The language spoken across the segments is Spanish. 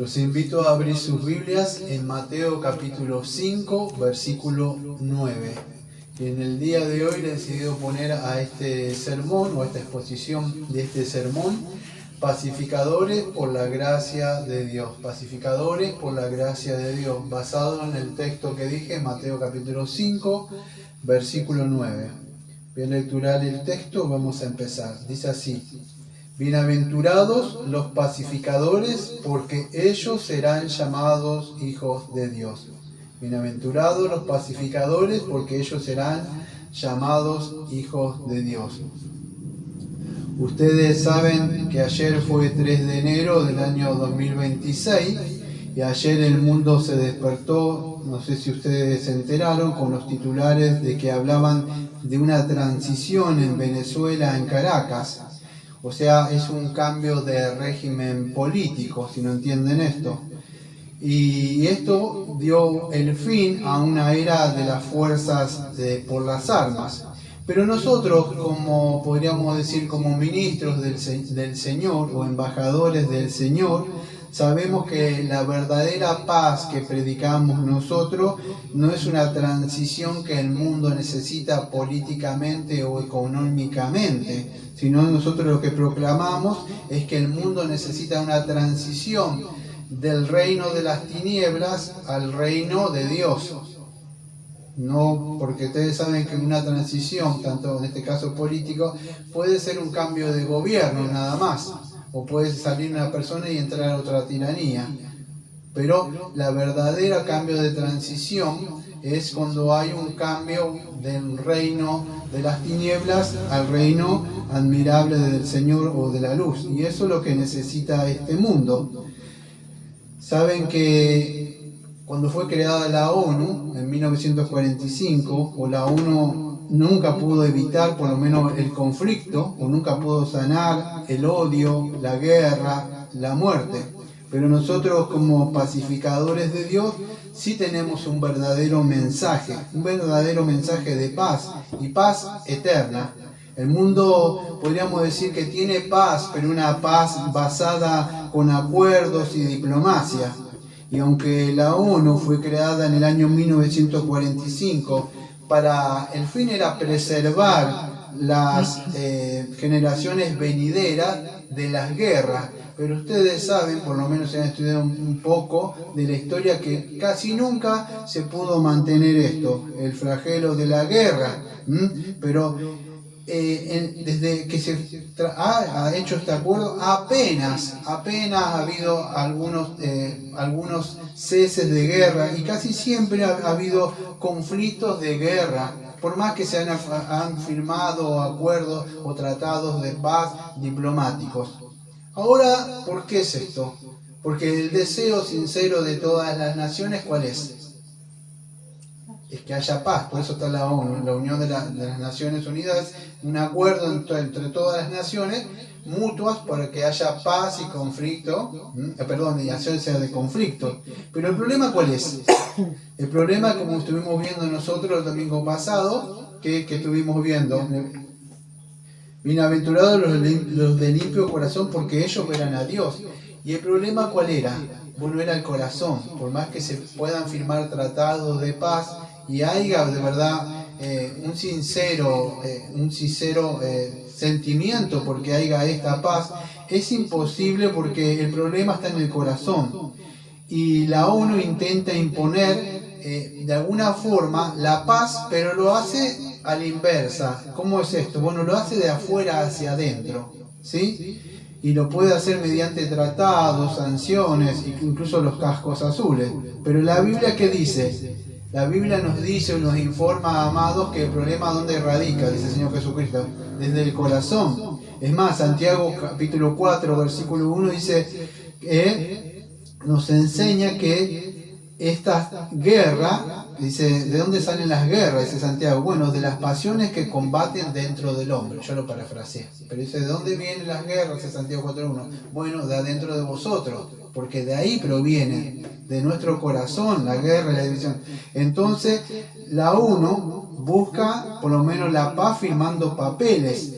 Los invito a abrir sus Biblias en Mateo capítulo 5, versículo 9. Y en el día de hoy he decidido poner a este sermón o a esta exposición de este sermón, pacificadores por la gracia de Dios. Pacificadores por la gracia de Dios, basado en el texto que dije, Mateo capítulo 5, versículo 9. Voy a lecturar el texto, vamos a empezar. Dice así: Bienaventurados los pacificadores, porque ellos serán llamados hijos de Dios. Bienaventurados los pacificadores, porque ellos serán llamados hijos de Dios. Ustedes saben que ayer fue 3 de enero del año 2026 y ayer el mundo se despertó, no sé si ustedes se enteraron, con los titulares de que hablaban de una transición en Venezuela, en Caracas. O sea, es un cambio de régimen político, si no entienden esto. Y esto dio el fin a una era de las fuerzas por las armas. Pero nosotros, como podríamos decir, como ministros del Señor o embajadores del Señor, sabemos que la verdadera paz que predicamos nosotros no es una transición que el mundo necesita políticamente o económicamente, sino nosotros lo que proclamamos es que el mundo necesita una transición del reino de las tinieblas al reino de Dios. No, porque ustedes saben que una transición, tanto en este caso político, puede ser un cambio de gobierno nada más, o puede salir una persona y entrar a otra tiranía. Pero la verdadera cambio de transición es cuando hay un cambio del reino de las tinieblas al reino admirable del Señor o de la luz. Y eso es lo que necesita este mundo. Saben que cuando fue creada la ONU en 1945, o la ONU nunca pudo evitar por lo menos el conflicto, o nunca pudo sanar el odio, la guerra, la muerte. Pero nosotros como pacificadores de Dios sí tenemos un verdadero mensaje de paz y paz eterna. El mundo, podríamos decir que tiene paz, pero una paz basada con acuerdos y diplomacia. Y aunque la ONU fue creada en el año 1945, el fin era preservar las generaciones venideras de las guerras. Pero ustedes saben, por lo menos han estudiado un poco de la historia, que casi nunca se pudo mantener esto, el flagelo de la guerra. Pero desde que se ha hecho este acuerdo, apenas ha habido algunos ceses de guerra, y casi siempre ha habido conflictos de guerra, por más que se han firmado acuerdos o tratados de paz diplomáticos. Ahora, ¿por qué es esto? Porque el deseo sincero de todas las naciones, ¿cuál es? Es que haya paz. Por eso está la ONU, la Unión de las Naciones Unidas, un acuerdo entre todas las naciones mutuas para que haya paz y conflicto, y ausencia de conflicto. Pero el problema, ¿cuál es? El problema, como estuvimos viendo nosotros el domingo pasado, que estuvimos viendo: bienaventurados los de limpio corazón, porque ellos verán a Dios. ¿Y el problema cuál era? Bueno, era el corazón. Por más que se puedan firmar tratados de paz y haya de verdad un sincero sentimiento porque haya esta paz, es imposible, porque el problema está en el corazón. Y la ONU intenta imponer de alguna forma la paz, pero lo hace a la inversa. ¿Cómo es esto? Bueno, lo hace de afuera hacia adentro, ¿sí? Y lo puede hacer mediante tratados, sanciones, incluso los cascos azules. Pero la Biblia, ¿qué dice? La Biblia nos dice, nos informa, amados, que el problema ¿dónde radica? Dice el Señor Jesucristo: desde el corazón. Es más, Santiago capítulo 4, versículo 1 dice nos enseña que esta guerra, dice, ¿de dónde salen las guerras? Dice Santiago. Bueno, de las pasiones que combaten dentro del hombre. Yo lo parafraseé. Pero dice, ¿de dónde vienen las guerras? Dice Santiago 4.1. Bueno, de adentro de vosotros, porque de ahí proviene, de nuestro corazón, la guerra y la división. Entonces, la ONU busca por lo menos la paz firmando papeles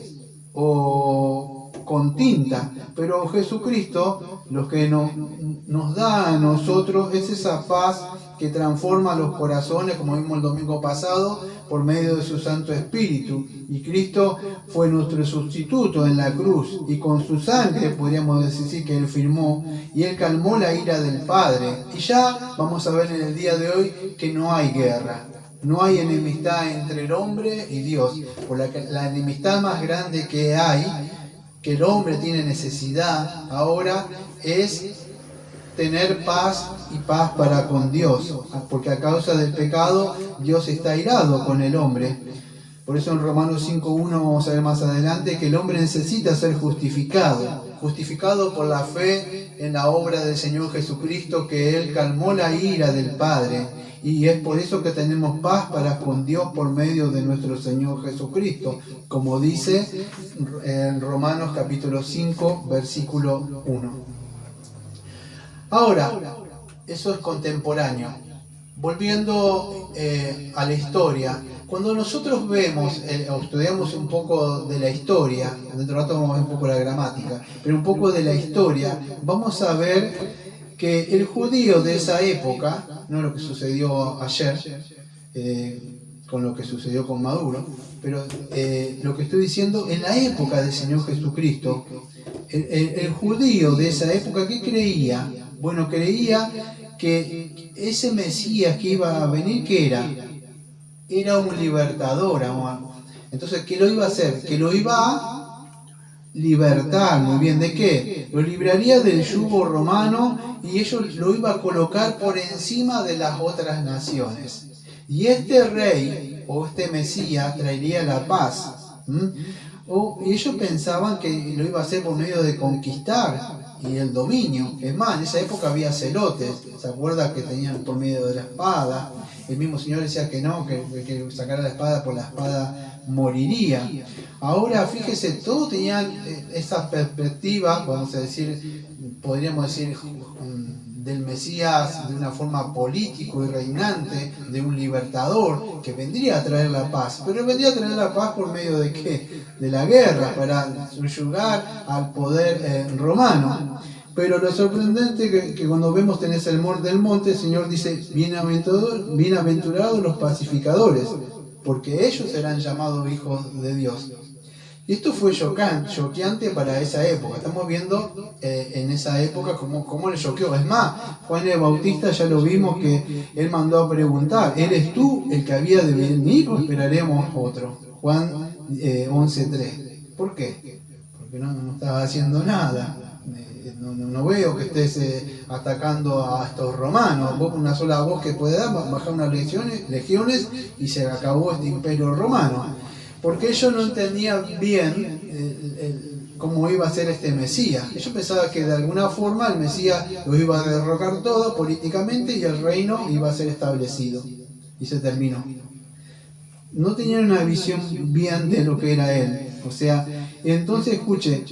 o con tinta, pero Jesucristo lo que nos da a nosotros es esa paz que transforma los corazones, como vimos el domingo pasado, por medio de su Santo Espíritu. Y Cristo fue nuestro sustituto en la cruz, y con su sangre podríamos decir que Él firmó, y Él calmó la ira del Padre. Y ya vamos a ver en el día de hoy que no hay guerra. No hay enemistad entre el hombre y Dios. Por la enemistad más grande que hay, que el hombre tiene necesidad ahora, es tener paz y paz para con Dios, porque a causa del pecado Dios está airado con el hombre. Por eso en Romanos 5.1 vamos a ver más adelante que el hombre necesita ser justificado por la fe en la obra del Señor Jesucristo, que Él calmó la ira del Padre, y es por eso que tenemos paz para con Dios por medio de nuestro Señor Jesucristo, como dice en Romanos capítulo 5 versículo 1. Ahora, eso es contemporáneo. Volviendo a la historia, cuando nosotros vemos o estudiamos un poco de la historia, dentro de rato vamos a ver un poco la gramática, pero un poco de la historia, vamos a ver que el judío de esa época, no lo que sucedió ayer, con lo que sucedió con Maduro, pero lo que estoy diciendo, en la época del Señor Jesucristo, el judío de esa época, ¿qué creía? Bueno, creía que ese Mesías que iba a venir, ¿qué era? Era un libertador, amor. Entonces, ¿qué lo iba a hacer? Que lo iba a libertar, muy bien, ¿de qué? Lo libraría del yugo romano y ellos lo iba a colocar por encima de las otras naciones. Y este rey, o este Mesías, traería la paz. Y ellos pensaban que lo iba a hacer por medio de conquistar y el dominio. Es más, en esa época había celotes, ¿se acuerda? Que tenían por medio de la espada. El mismo Señor decía que no, que sacara la espada, por la espada moriría. Ahora, fíjese, todos tenían esa perspectiva, vamos a decir, podríamos decir, del Mesías de una forma político y reinante, de un libertador que vendría a traer la paz. Pero vendría a traer la paz por medio de ¿qué? De la guerra, para subyugar al poder romano. Pero lo sorprendente que cuando vemos en el Sermón del Monte, el Señor dice, bienaventurados los pacificadores, porque ellos serán llamados hijos de Dios. Y esto fue choqueante para esa época. Estamos viendo en esa época cómo le choqueó. Es más, Juan el Bautista ya lo vimos que él mandó a preguntar, ¿eres tú el que había de venir o esperaremos otro? Juan 11.3. ¿Por qué? Porque no estás haciendo nada. No veo que estés atacando a estos romanos. Vos con una sola voz que puede dar, bajar unas legiones y se acabó este imperio romano. Porque ellos no entendían bien cómo iba a ser este Mesías. Ellos pensaban que de alguna forma el Mesías lo iba a derrocar todo políticamente y el reino iba a ser establecido. Y se terminó. No tenían una visión bien de lo que era él. O sea, entonces escuche,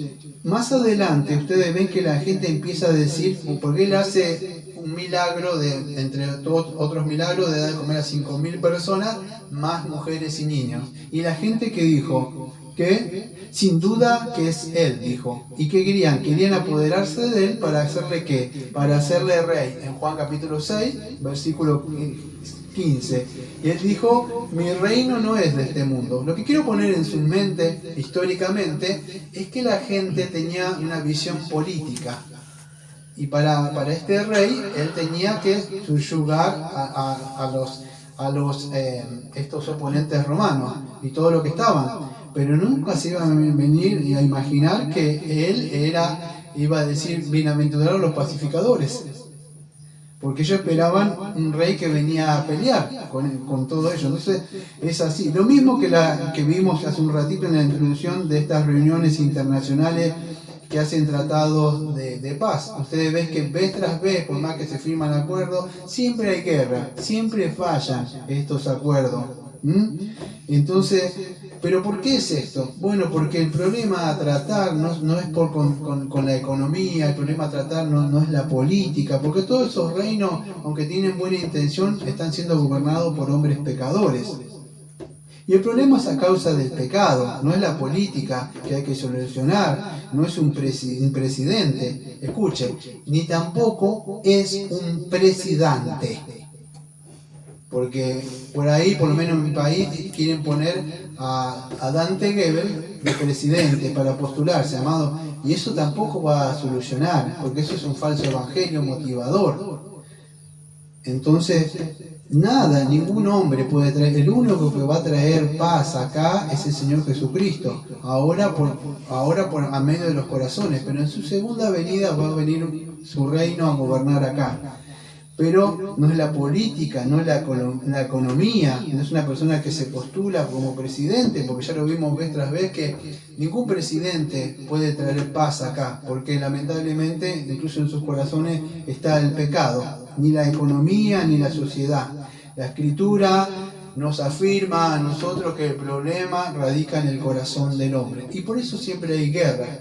más adelante ustedes ven que la gente empieza a decir, porque él hace un milagro, entre otros milagros, de dar de comer a 5.000 personas, más mujeres y niños. Y la gente que dijo que sin duda que es él, dijo. ¿Y qué querían? Querían apoderarse de él para hacerle ¿qué? Para hacerle rey. En Juan capítulo 6, versículo 15. Y él dijo, mi reino no es de este mundo. Lo que quiero poner en su mente, históricamente, es que la gente tenía una visión política. Y para este rey, él tenía que subyugar a estos oponentes romanos y todo lo que estaban. Pero nunca se iban a venir a imaginar que él iba a decir, bienaventurados los pacificadores. Porque ellos esperaban un rey que venía a pelear con todo ello. Entonces es así. Lo mismo que vimos hace un ratito en la introducción de estas reuniones internacionales que hacen tratados de paz. Ustedes ven que vez tras vez, por más que se firman acuerdos, siempre hay guerra, siempre fallan estos acuerdos. Entonces, ¿pero por qué es esto? Bueno, porque el problema a tratar no es con la economía, el problema a tratar no es la política, porque todos esos reinos, aunque tienen buena intención, están siendo gobernados por hombres pecadores. Y el problema es a causa del pecado, no es la política que hay que solucionar, no es un presidente, escuche, ni tampoco es un presidente. Porque por ahí, por lo menos en mi país, quieren poner a Dante Gebel de presidente para postularse, amado. Y eso tampoco va a solucionar, porque eso es un falso evangelio motivador. Entonces, nada, ningún hombre puede traer, el único que va a traer paz acá es el Señor Jesucristo, ahora a medio de los corazones, pero en su segunda venida va a venir su reino a gobernar acá. Pero no es la política, no es la economía, no es una persona que se postula como presidente, porque ya lo vimos vez tras vez que ningún presidente puede traer paz acá, porque lamentablemente incluso en sus corazones está el pecado, ni la economía ni la sociedad. La Escritura nos afirma a nosotros que el problema radica en el corazón del hombre, y por eso siempre hay guerra.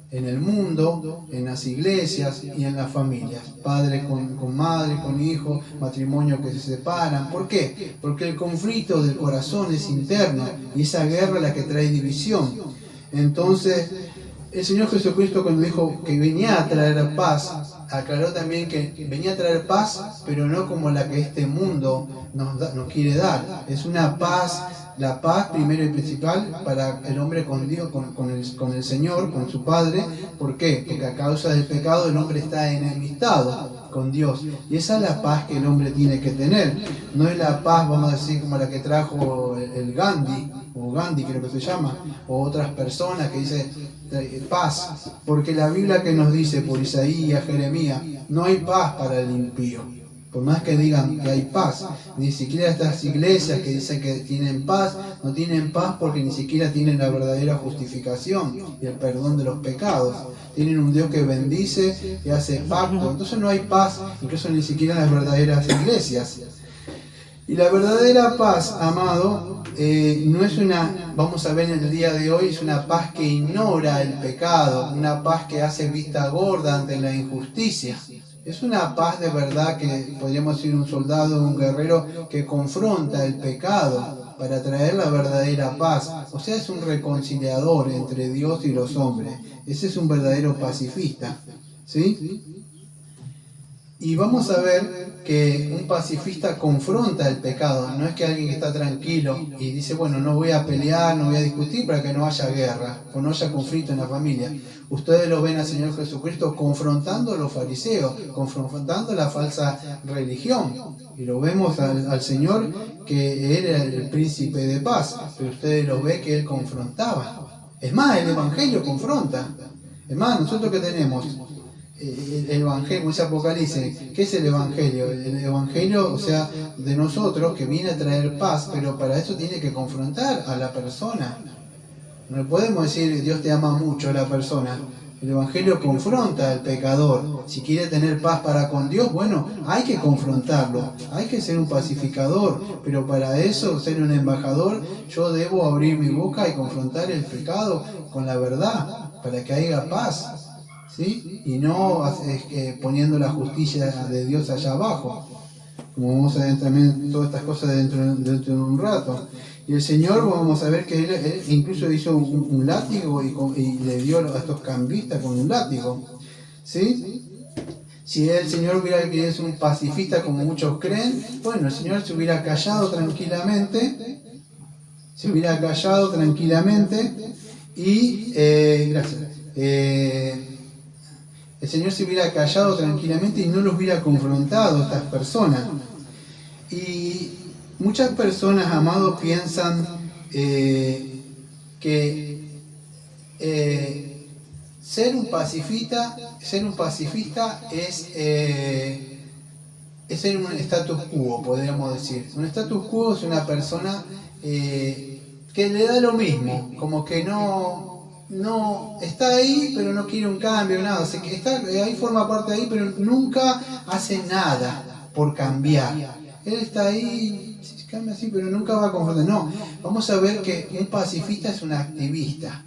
En el mundo, en las iglesias y en las familias. Padre con madre, con hijo, matrimonio que se separan. ¿Por qué? Porque el conflicto del corazón es interno y esa guerra es la que trae división. Entonces, el Señor Jesucristo cuando dijo que venía a traer paz, aclaró también que venía a traer paz, pero no como la que este mundo nos quiere dar. Es una paz. La paz, primero y principal, para el hombre con Dios, con el Señor, con su Padre. ¿Por qué? Porque a causa del pecado el hombre está enemistado con Dios. Y esa es la paz que el hombre tiene que tener. No es la paz, vamos a decir, como la que trajo el Gandhi, o Gandhi creo que se llama, o otras personas que dicen paz. Porque la Biblia que nos dice por Isaías, Jeremías, no hay paz para el impío. Por más que digan que hay paz, ni siquiera estas iglesias que dicen que tienen paz, no tienen paz porque ni siquiera tienen la verdadera justificación y el perdón de los pecados. Tienen un Dios que bendice, que hace pacto, entonces no hay paz, incluso ni siquiera en las verdaderas iglesias. Y la verdadera paz, amado, no es una, vamos a ver en el día de hoy, es una paz que ignora el pecado, una paz que hace vista gorda ante la injusticia. Es una paz de verdad que podríamos decir un soldado, un guerrero que confronta el pecado para traer la verdadera paz. O sea, es un reconciliador entre Dios y los hombres. Ese es un verdadero pacifista. ¿Sí? Y vamos a ver que un pacifista confronta el pecado. No es que alguien que está tranquilo y dice, bueno, no voy a pelear, no voy a discutir para que no haya guerra o no haya conflicto en la familia. Ustedes lo ven al Señor Jesucristo confrontando a los fariseos, confrontando la falsa religión. Y lo vemos al Señor que era el príncipe de paz, pero ustedes lo ven que Él confrontaba. Es más, el Evangelio confronta. Es más, nosotros que tenemos el Evangelio, ese Apocalipsis, ¿qué es el Evangelio? El Evangelio, o sea, de nosotros que viene a traer paz, pero para eso tiene que confrontar a la persona. No podemos decir Dios te ama mucho a la persona. El Evangelio confronta al pecador. Si quiere tener paz para con Dios, bueno, hay que confrontarlo, hay que ser un pacificador, pero para eso, ser un embajador, yo debo abrir mi boca y confrontar el pecado con la verdad, para que haya paz. ¿Sí? Y no poniendo la justicia de Dios allá abajo, como vamos a ver también todas estas cosas dentro de un rato. Y el Señor, vamos a ver que Él incluso hizo un látigo y le dio a estos cambistas con un látigo. ¿Sí? Si el Señor hubiera querido ser un pacifista como muchos creen, bueno, el Señor se hubiera callado tranquilamente, y gracias. El Señor se hubiera callado tranquilamente y no los hubiera confrontado a estas personas. Y muchas personas, amados, piensan que ser un pacifista es ser un status quo, podríamos decir. Un status quo es una persona que le da lo mismo, como que no está ahí, pero no quiere un cambio, nada. O sea, que está ahí, forma parte de ahí, pero nunca hace nada por cambiar. Él está ahí, cambia así, pero nunca va a confrontar. No, vamos a ver que un pacifista es un activista.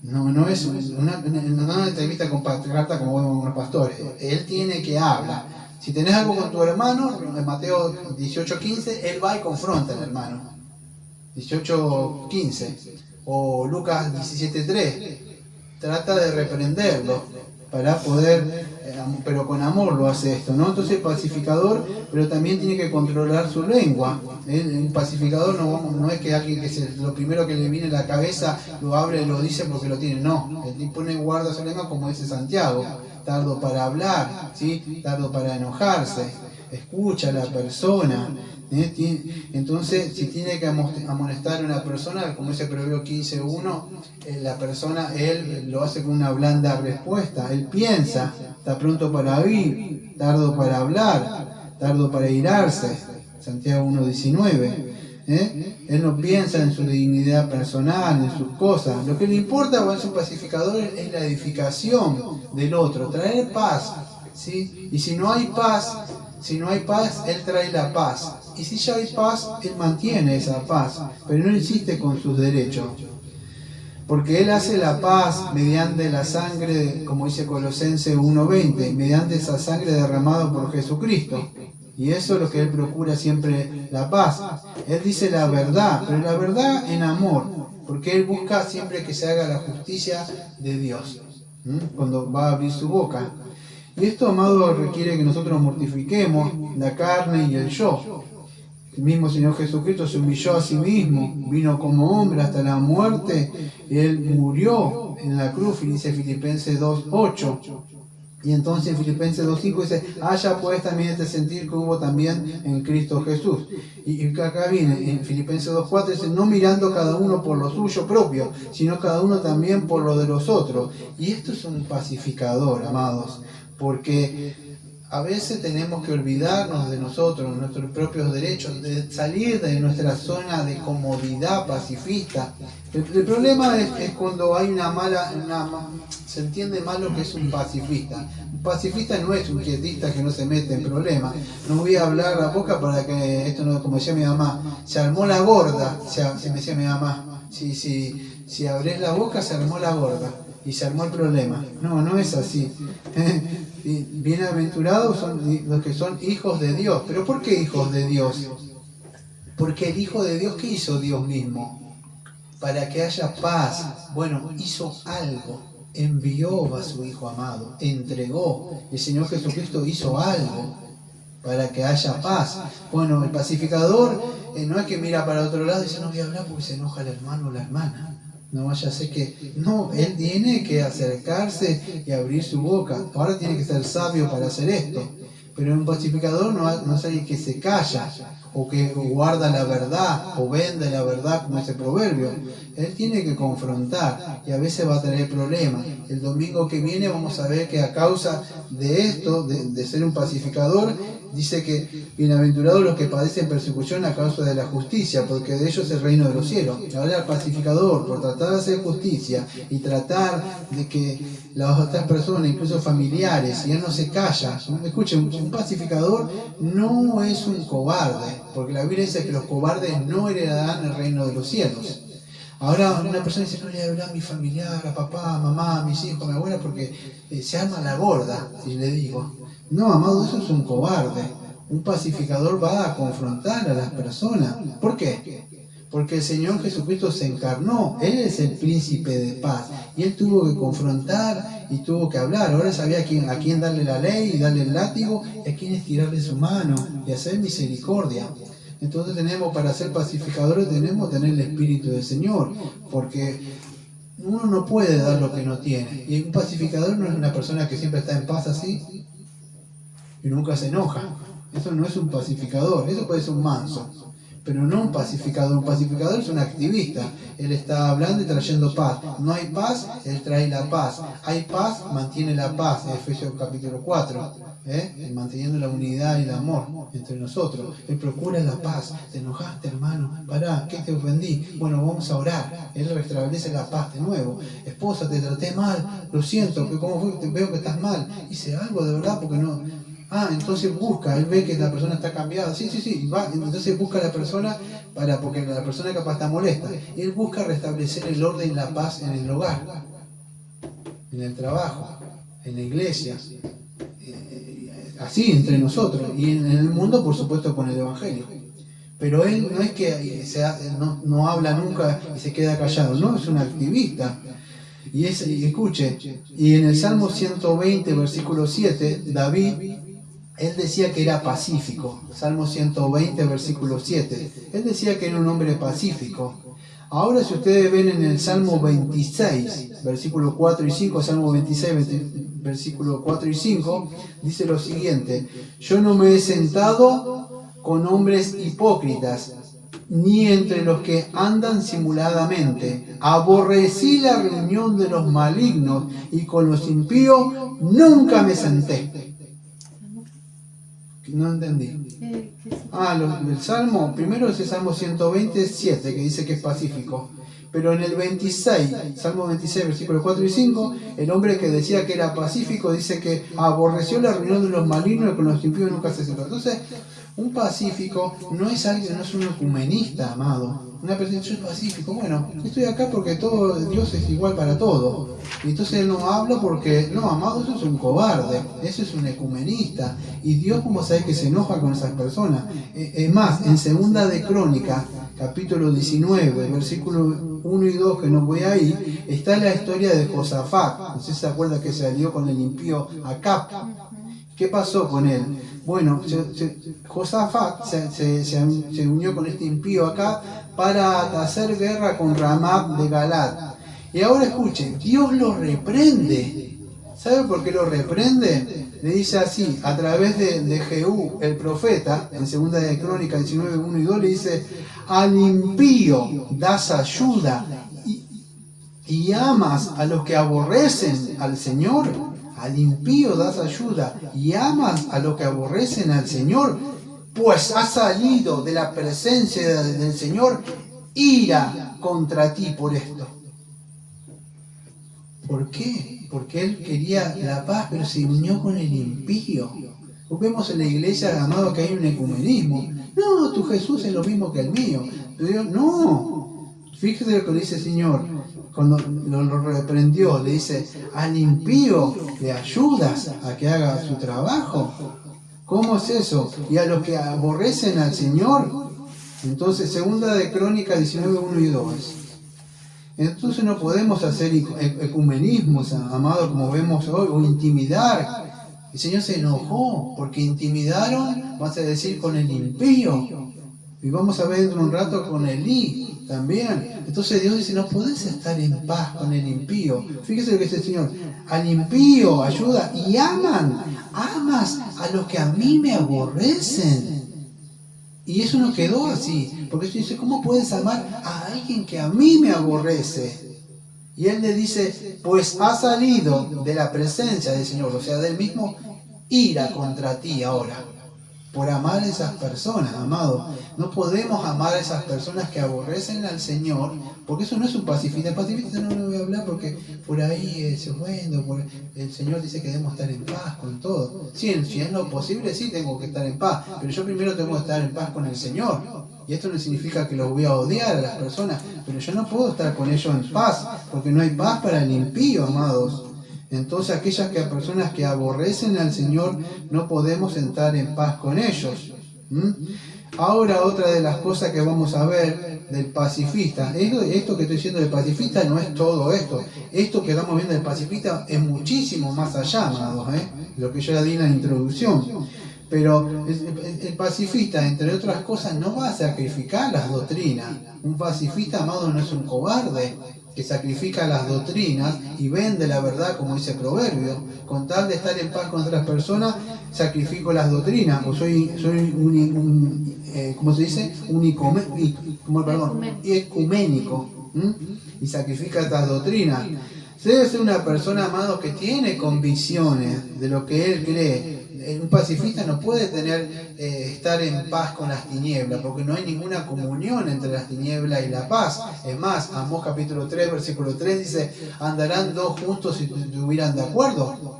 No es una entrevista con patriarca como vemos unos pastores. Él tiene que hablar. Si tenés algo con tu hermano, en Mateo 18:15, él va y confronta al hermano. 18:15, o Lucas 17:3. Trata de reprenderlo para poder, pero con amor lo hace esto, ¿no? Entonces pacificador, pero también tiene que controlar su lengua. Un pacificador no es que alguien que lo primero que le viene a la cabeza lo abre y lo dice porque lo tiene, no. Él pone guarda su lengua, como dice Santiago, tardo para hablar, ¿sí? Tardo para enojarse, escucha a la persona. Entonces, si tiene que amonestar a una persona, como dice Proverbio 15:1, la persona, él lo hace con una blanda respuesta. Él piensa, está pronto para oír, tardo para hablar, tardo para irarse. Santiago 1:19. Él no piensa en su dignidad personal, en sus cosas. Lo que le importa cuando es un pacificador es la edificación del otro, traer paz, ¿sí? Y si no hay paz, él trae la paz. Y si ya hay paz, él mantiene esa paz, pero no insiste con sus derechos. Porque él hace la paz mediante la sangre, como dice Colosenses 1:20, mediante esa sangre derramada por Jesucristo. Y eso es lo que él procura siempre, la paz. Él dice la verdad, pero la verdad en amor, porque él busca siempre que se haga la justicia de Dios, cuando va a abrir su boca. Y esto, amado, requiere que nosotros mortifiquemos la carne y el yo. El mismo Señor Jesucristo se humilló a sí mismo, vino como hombre hasta la muerte, Él murió en la cruz, dice Filipenses 2:8. Y entonces en Filipenses 2:5 dice, haya pues también este sentir que hubo también en Cristo Jesús. Y acá viene, en Filipenses 2:4 dice, no mirando cada uno por lo suyo propio, sino cada uno también por lo de los otros. Y esto es un pacificador, amados, porque a veces tenemos que olvidarnos de nosotros, nuestros propios derechos, de salir de nuestra zona de comodidad pacifista. El problema es cuando hay se entiende mal lo que es un pacifista. Un pacifista no es un quietista que no se mete en problemas. No voy a hablar la boca para que, esto no, como decía mi mamá, se armó la gorda, me decía mi mamá. Si abrés la boca, se armó la gorda. Y se armó el problema. No es así. Bienaventurados son los que son hijos de Dios. ¿Pero por qué hijos de Dios? Porque el Hijo de Dios, ¿qué hizo Dios mismo? Para que haya paz. Bueno, hizo algo. Envió a su Hijo amado. Entregó. El Señor Jesucristo hizo algo para que haya paz. Bueno, el pacificador no es que mira para otro lado y dice, no voy a hablar porque se enoja el hermano o la hermana. No vaya a ser que... No, él tiene que acercarse y abrir su boca. Ahora tiene que ser sabio para hacer esto. Pero un pacificador no es alguien que se calla, o que guarda la verdad, o vende la verdad, como ese proverbio. Él tiene que confrontar, y a veces va a tener problemas. El domingo que viene vamos a ver que a causa de esto, de ser un pacificador, dice que bienaventurados los que padecen persecución a causa de la justicia, porque de ellos es el reino de los cielos. Ahora el pacificador, por tratar de hacer justicia y tratar de que las otras personas, incluso familiares, y él no se calla. Escuchen, un pacificador no es un cobarde, porque la Biblia dice que los cobardes no heredarán el reino de los cielos. Ahora una persona dice, no le voy a hablar a mi familiar, a papá, a mamá, a mis hijos, a mi abuela, porque se arma la gorda, si le digo. No, amado, eso es un cobarde. Un pacificador va a confrontar a las personas. ¿Por qué? Porque el Señor Jesucristo se encarnó. Él es el príncipe de paz. Y Él tuvo que confrontar y tuvo que hablar. Ahora sabía a quién darle la ley y darle el látigo, y a quién estirarle su mano y hacer misericordia. Entonces para ser pacificadores tenemos que tener el Espíritu del Señor. Porque uno no puede dar lo que no tiene. Y un pacificador no es una persona que siempre está en paz así y nunca se enoja. Eso no es un pacificador, eso puede ser un manso, pero no un pacificador. Un pacificador es un activista. Él está hablando y trayendo paz. No hay paz, él trae la paz. Hay paz, mantiene la paz. Efesios capítulo 4. Manteniendo la unidad y el amor entre nosotros. Él procura la paz. ¿Te enojaste, hermano? Pará, ¿qué te ofendí? Bueno, vamos a orar. Él restablece la paz de nuevo. Esposa, te traté mal, lo siento, ¿cómo fue? Te veo que estás mal. Hice algo de verdad porque no... entonces busca, él ve que la persona está cambiada, sí, va, entonces busca a la persona porque la persona capaz está molesta, y él busca restablecer el orden y la paz en el hogar, en el trabajo, en la iglesia, así entre nosotros, y en el mundo, por supuesto, con el Evangelio. Pero él no es que no habla nunca y se queda callado, no, es un activista. Y escuche, y en el Salmo 120, versículo 7, David, él decía que era pacífico. Salmo 120, versículo 7. Él decía que era un hombre pacífico. Ahora, si ustedes ven en el Salmo 26, versículo 4 y 5, Salmo 26, versículo 4 y 5, dice lo siguiente: yo no me he sentado con hombres hipócritas, ni entre los que andan simuladamente. Aborrecí la reunión de los malignos, y con los impíos nunca me senté. No entendí. El Salmo, primero es el Salmo 127, que dice que es pacífico. Pero en el 26, Salmo 26, versículos 4 y 5, el hombre que decía que era pacífico dice que aborreció la reunión de los malignos y con los impíos nunca se sentó. Entonces, un pacífico no es alguien, no es un ecumenista, amado. Una persona, yo soy pacífico, bueno, estoy acá porque Dios es igual para todos. Y entonces él no habla porque, no, amado, eso es un cobarde, eso es un ecumenista. Y Dios, como sabe que se enoja con esas personas. Es más, en Segunda de Crónicas, capítulo 19, versículo 1 y 2, que no voy ahí, está la historia de Josafat. ¿Usted se acuerda que se alió con el impío Acab? ¿Qué pasó con él? Bueno, Josafat se unió con este impío acá para hacer guerra con Ramab de Galad. Y ahora escuchen, Dios lo reprende. ¿Sabe por qué lo reprende? Le dice así, a través de Jehú, el profeta, en 2 de Crónicas 19, 1 y 2, le dice: al impío das ayuda y amas a los que aborrecen al Señor. Al impío das ayuda y amas a los que aborrecen al Señor, pues ha salido de la presencia del Señor ira contra ti por esto. ¿Por qué? Porque él quería la paz, pero se unió con el impío. Vemos en la iglesia, amado, que hay un ecumenismo. No, tu Jesús es lo mismo que el mío. Pero no. Fíjese lo que le dice el Señor. Cuando lo reprendió, le dice: al impío le ayudas a que haga su trabajo. ¿Cómo es eso? Y a los que aborrecen al Señor. Entonces, 2 de Crónicas 19, 1 y 2. Entonces no podemos hacer ecumenismos, amados, como vemos hoy, o intimidar. El Señor se enojó porque intimidaron, vas a decir, con el impío. Y vamos a ver dentro de un rato con Elí también. Entonces Dios dice: no podés estar en paz con el impío. Fíjese lo que dice el Señor: al impío ayuda y amas a los que a mí me aborrecen. Y eso no quedó así, porque Dios dice: ¿cómo puedes amar a alguien que a mí me aborrece? Y Él le dice: pues ha salido de la presencia del Señor, o sea, del mismo, ira contra ti ahora, por amar a esas personas, amado. No podemos amar a esas personas que aborrecen al Señor, porque eso no es un pacifista. El pacifista no lo voy a hablar porque por ahí es bueno, el Señor dice que debemos estar en paz con todo. Sí, si es lo posible, sí tengo que estar en paz, pero yo primero tengo que estar en paz con el Señor. Y esto no significa que los voy a odiar a las personas, pero yo no puedo estar con ellos en paz, porque no hay paz para el impío, amados. Entonces aquellas personas que aborrecen al Señor, no podemos entrar en paz con ellos. Ahora, otra de las cosas que vamos a ver del pacifista, esto que estoy diciendo del pacifista no es todo esto. Esto que estamos viendo del pacifista es muchísimo más allá, amados, lo que yo ya di en la introducción. Pero el pacifista, entre otras cosas, no va a sacrificar las doctrinas. Un pacifista, amado, no es un cobarde que sacrifica las doctrinas y vende la verdad, como dice Proverbio. Con tal de estar en paz con otras personas, sacrifico las doctrinas, o soy ¿cómo se dice? Ecuménico. Y sacrifica estas doctrinas. Se debe ser una persona, amado, que tiene convicciones de lo que él cree. Un pacifista no puede estar en paz con las tinieblas, porque no hay ninguna comunión entre las tinieblas y la paz. Es más, Amós capítulo 3, versículo 3 dice: andarán dos juntos si estuvieran de acuerdo.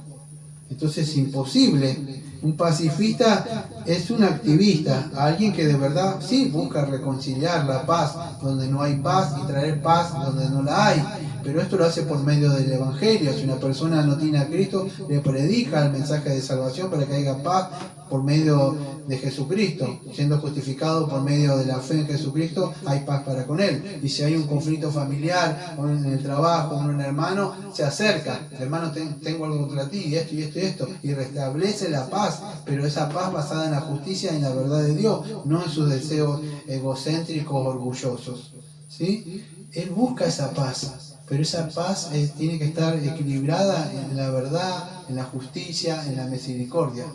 Entonces es imposible. Un pacifista es un activista, alguien que de verdad sí busca reconciliar la paz donde no hay paz y traer paz donde no la hay. Pero esto lo hace por medio del Evangelio. Si una persona no tiene a Cristo, le predica el mensaje de salvación para que haya paz por medio de Jesucristo. Siendo justificado por medio de la fe en Jesucristo, hay paz para con Él. Y si hay un conflicto familiar, o en el trabajo, o en un hermano, se acerca. Hermano, tengo algo contra ti, y esto, y esto, y esto. Y restablece la paz, pero esa paz basada en la justicia y en la verdad de Dios, no en sus deseos egocéntricos, orgullosos. ¿Sí? Él busca esa paz, pero esa paz tiene que estar equilibrada en la verdad, en la justicia, en la misericordia.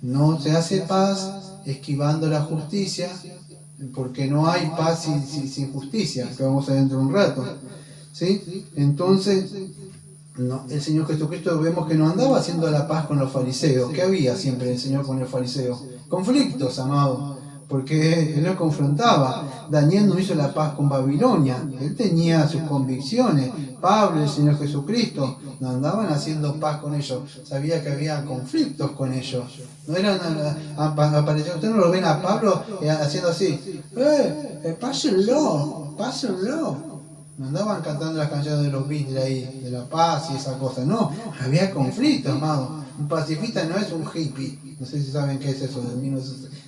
No se hace paz esquivando la justicia, porque no hay paz sin justicia, que vamos a ver dentro de un rato. ¿Sí? Entonces, no, el Señor Jesucristo vemos que no andaba haciendo la paz con los fariseos. ¿Qué había siempre el Señor con el fariseo? Conflictos, amado, porque Él lo confrontaba. Daniel no hizo la paz con Babilonia, él tenía sus convicciones. Pablo y el Señor Jesucristo no andaban haciendo paz con ellos, sabía que había conflictos con ellos. No eran, ustedes no lo ven a Pablo haciendo así, pásenlo. No andaban cantando las canciones de los Beatles ahí, de la paz y esa cosa. No, había conflicto, amado. Un pacifista no es un hippie. No sé si saben qué es eso de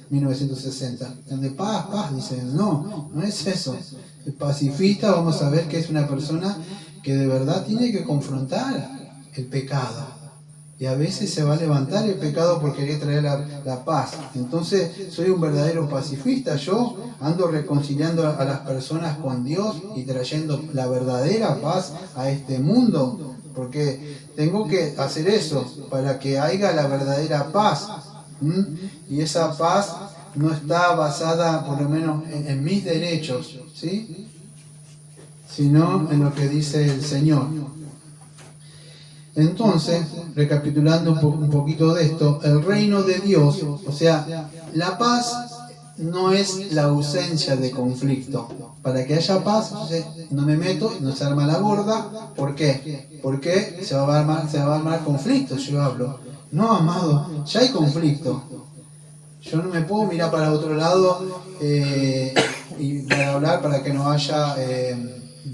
1960. De paz, dicen. No es eso. El pacifista, vamos a ver que es una persona que de verdad tiene que confrontar el pecado. Y a veces se va a levantar el pecado por querer traer la paz. Entonces, soy un verdadero pacifista. Yo ando reconciliando a las personas con Dios y trayendo la verdadera paz a este mundo. Porque tengo que hacer eso para que haya la verdadera paz. Y esa paz no está basada, por lo menos, en mis derechos, ¿sí? Sino en lo que dice el Señor. Entonces, recapitulando un poquito de esto, el reino de Dios, o sea, la paz no es la ausencia de conflicto. Para que haya paz, entonces no me meto, no se arma la gorda. ¿Por qué? Porque se va a armar conflicto, yo hablo. No, amado, ya hay conflicto. Yo no me puedo mirar para otro lado y para hablar para que no haya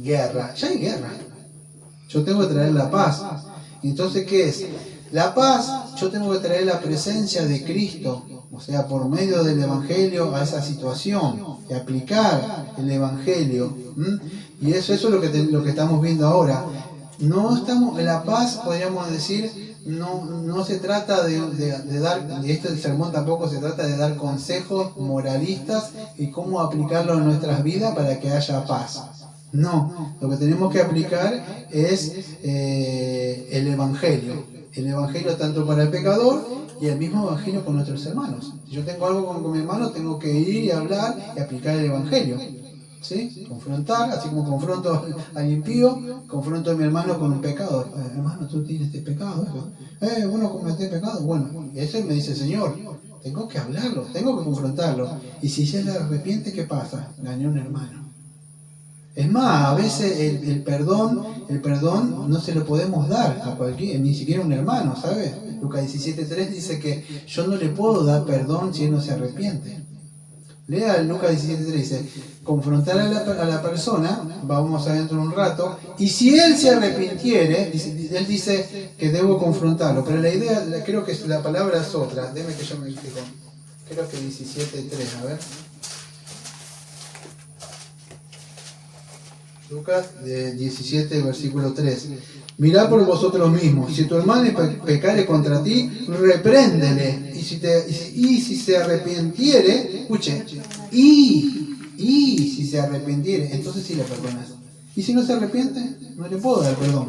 guerra. Ya hay guerra. Yo tengo que traer la paz. Entonces, ¿qué es? La paz, yo tengo que traer la presencia de Cristo, o sea, por medio del Evangelio a esa situación, y aplicar el Evangelio. Y eso es lo que estamos viendo ahora. No estamos, la paz, podríamos decir, no se trata de dar, y este sermón tampoco se trata de dar consejos moralistas y cómo aplicarlo en nuestras vidas para que haya paz. No, lo que tenemos que aplicar es el Evangelio tanto para el pecador y el mismo Evangelio con nuestros hermanos. Si yo tengo algo con mi hermano, tengo que ir y hablar y aplicar el Evangelio. ¿Sí? Confrontar, así como confronto al impío, confronto a mi hermano con un pecado. Hermano, tú tienes este pecado. Bueno, cometés pecado. Bueno, y eso me dice el Señor. Tengo que hablarlo, tengo que confrontarlo. Y si se arrepiente, ¿qué pasa? Dañó a un hermano. Es más, a veces el perdón no se lo podemos dar a cualquiera, ni siquiera a un hermano, ¿sabes? Lucas 17:3 dice que yo no le puedo dar perdón si él no se arrepiente. Lea Lucas 17:3, dice, confrontar a la persona, vamos a dentro de un rato, y si él se arrepintiere, él dice que debo confrontarlo, pero la idea, creo que la palabra es otra, déjame que yo me fijo, creo que 17:3, a ver. Lucas 17, versículo 3. Mirad por vosotros mismos, si tu hermano pecare contra ti, repréndele. Y si se arrepintiere, escuche, y si se arrepintiere, entonces sí le perdonas. Y si no se arrepiente, no le puedo dar perdón.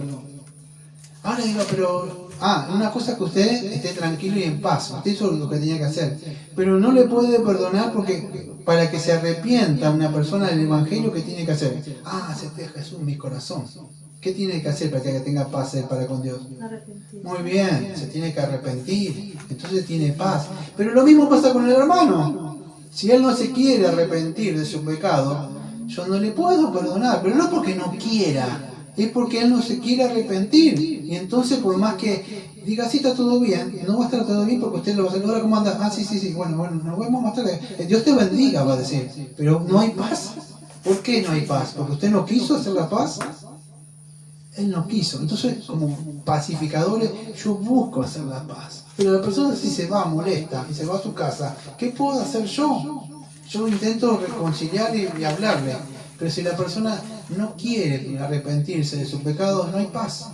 Ahora digo, pero una cosa que usted esté tranquilo y en paz. Usted hizo lo que tenía que hacer. Pero no le puede perdonar porque para que se arrepienta una persona del Evangelio, ¿qué tiene que hacer? Acepté a Jesús en mi corazón. ¿Qué tiene que hacer para que tenga paz para con Dios? Arrepentir. Muy bien, se tiene que arrepentir. Entonces tiene paz. Pero lo mismo pasa con el hermano. Si él no se quiere arrepentir de su pecado, yo no le puedo perdonar. Pero no porque no quiera. Es porque él no se quiere arrepentir. Y entonces, por más que diga, sí, está todo bien, no va a estar todo bien porque usted lo va a hacer. Ahora, ¿cómo anda? Sí, bueno, nos vemos más tarde. Dios te bendiga, va a decir. Pero no hay paz. ¿Por qué no hay paz? ¿Porque usted no quiso hacer la paz? Él no quiso. Entonces, como pacificadores, yo busco hacer la paz. Pero la persona si se va molesta y se va a su casa, ¿qué puedo hacer yo? Yo intento reconciliar y hablarle. Pero si la persona no quiere arrepentirse de sus pecados, no hay paz.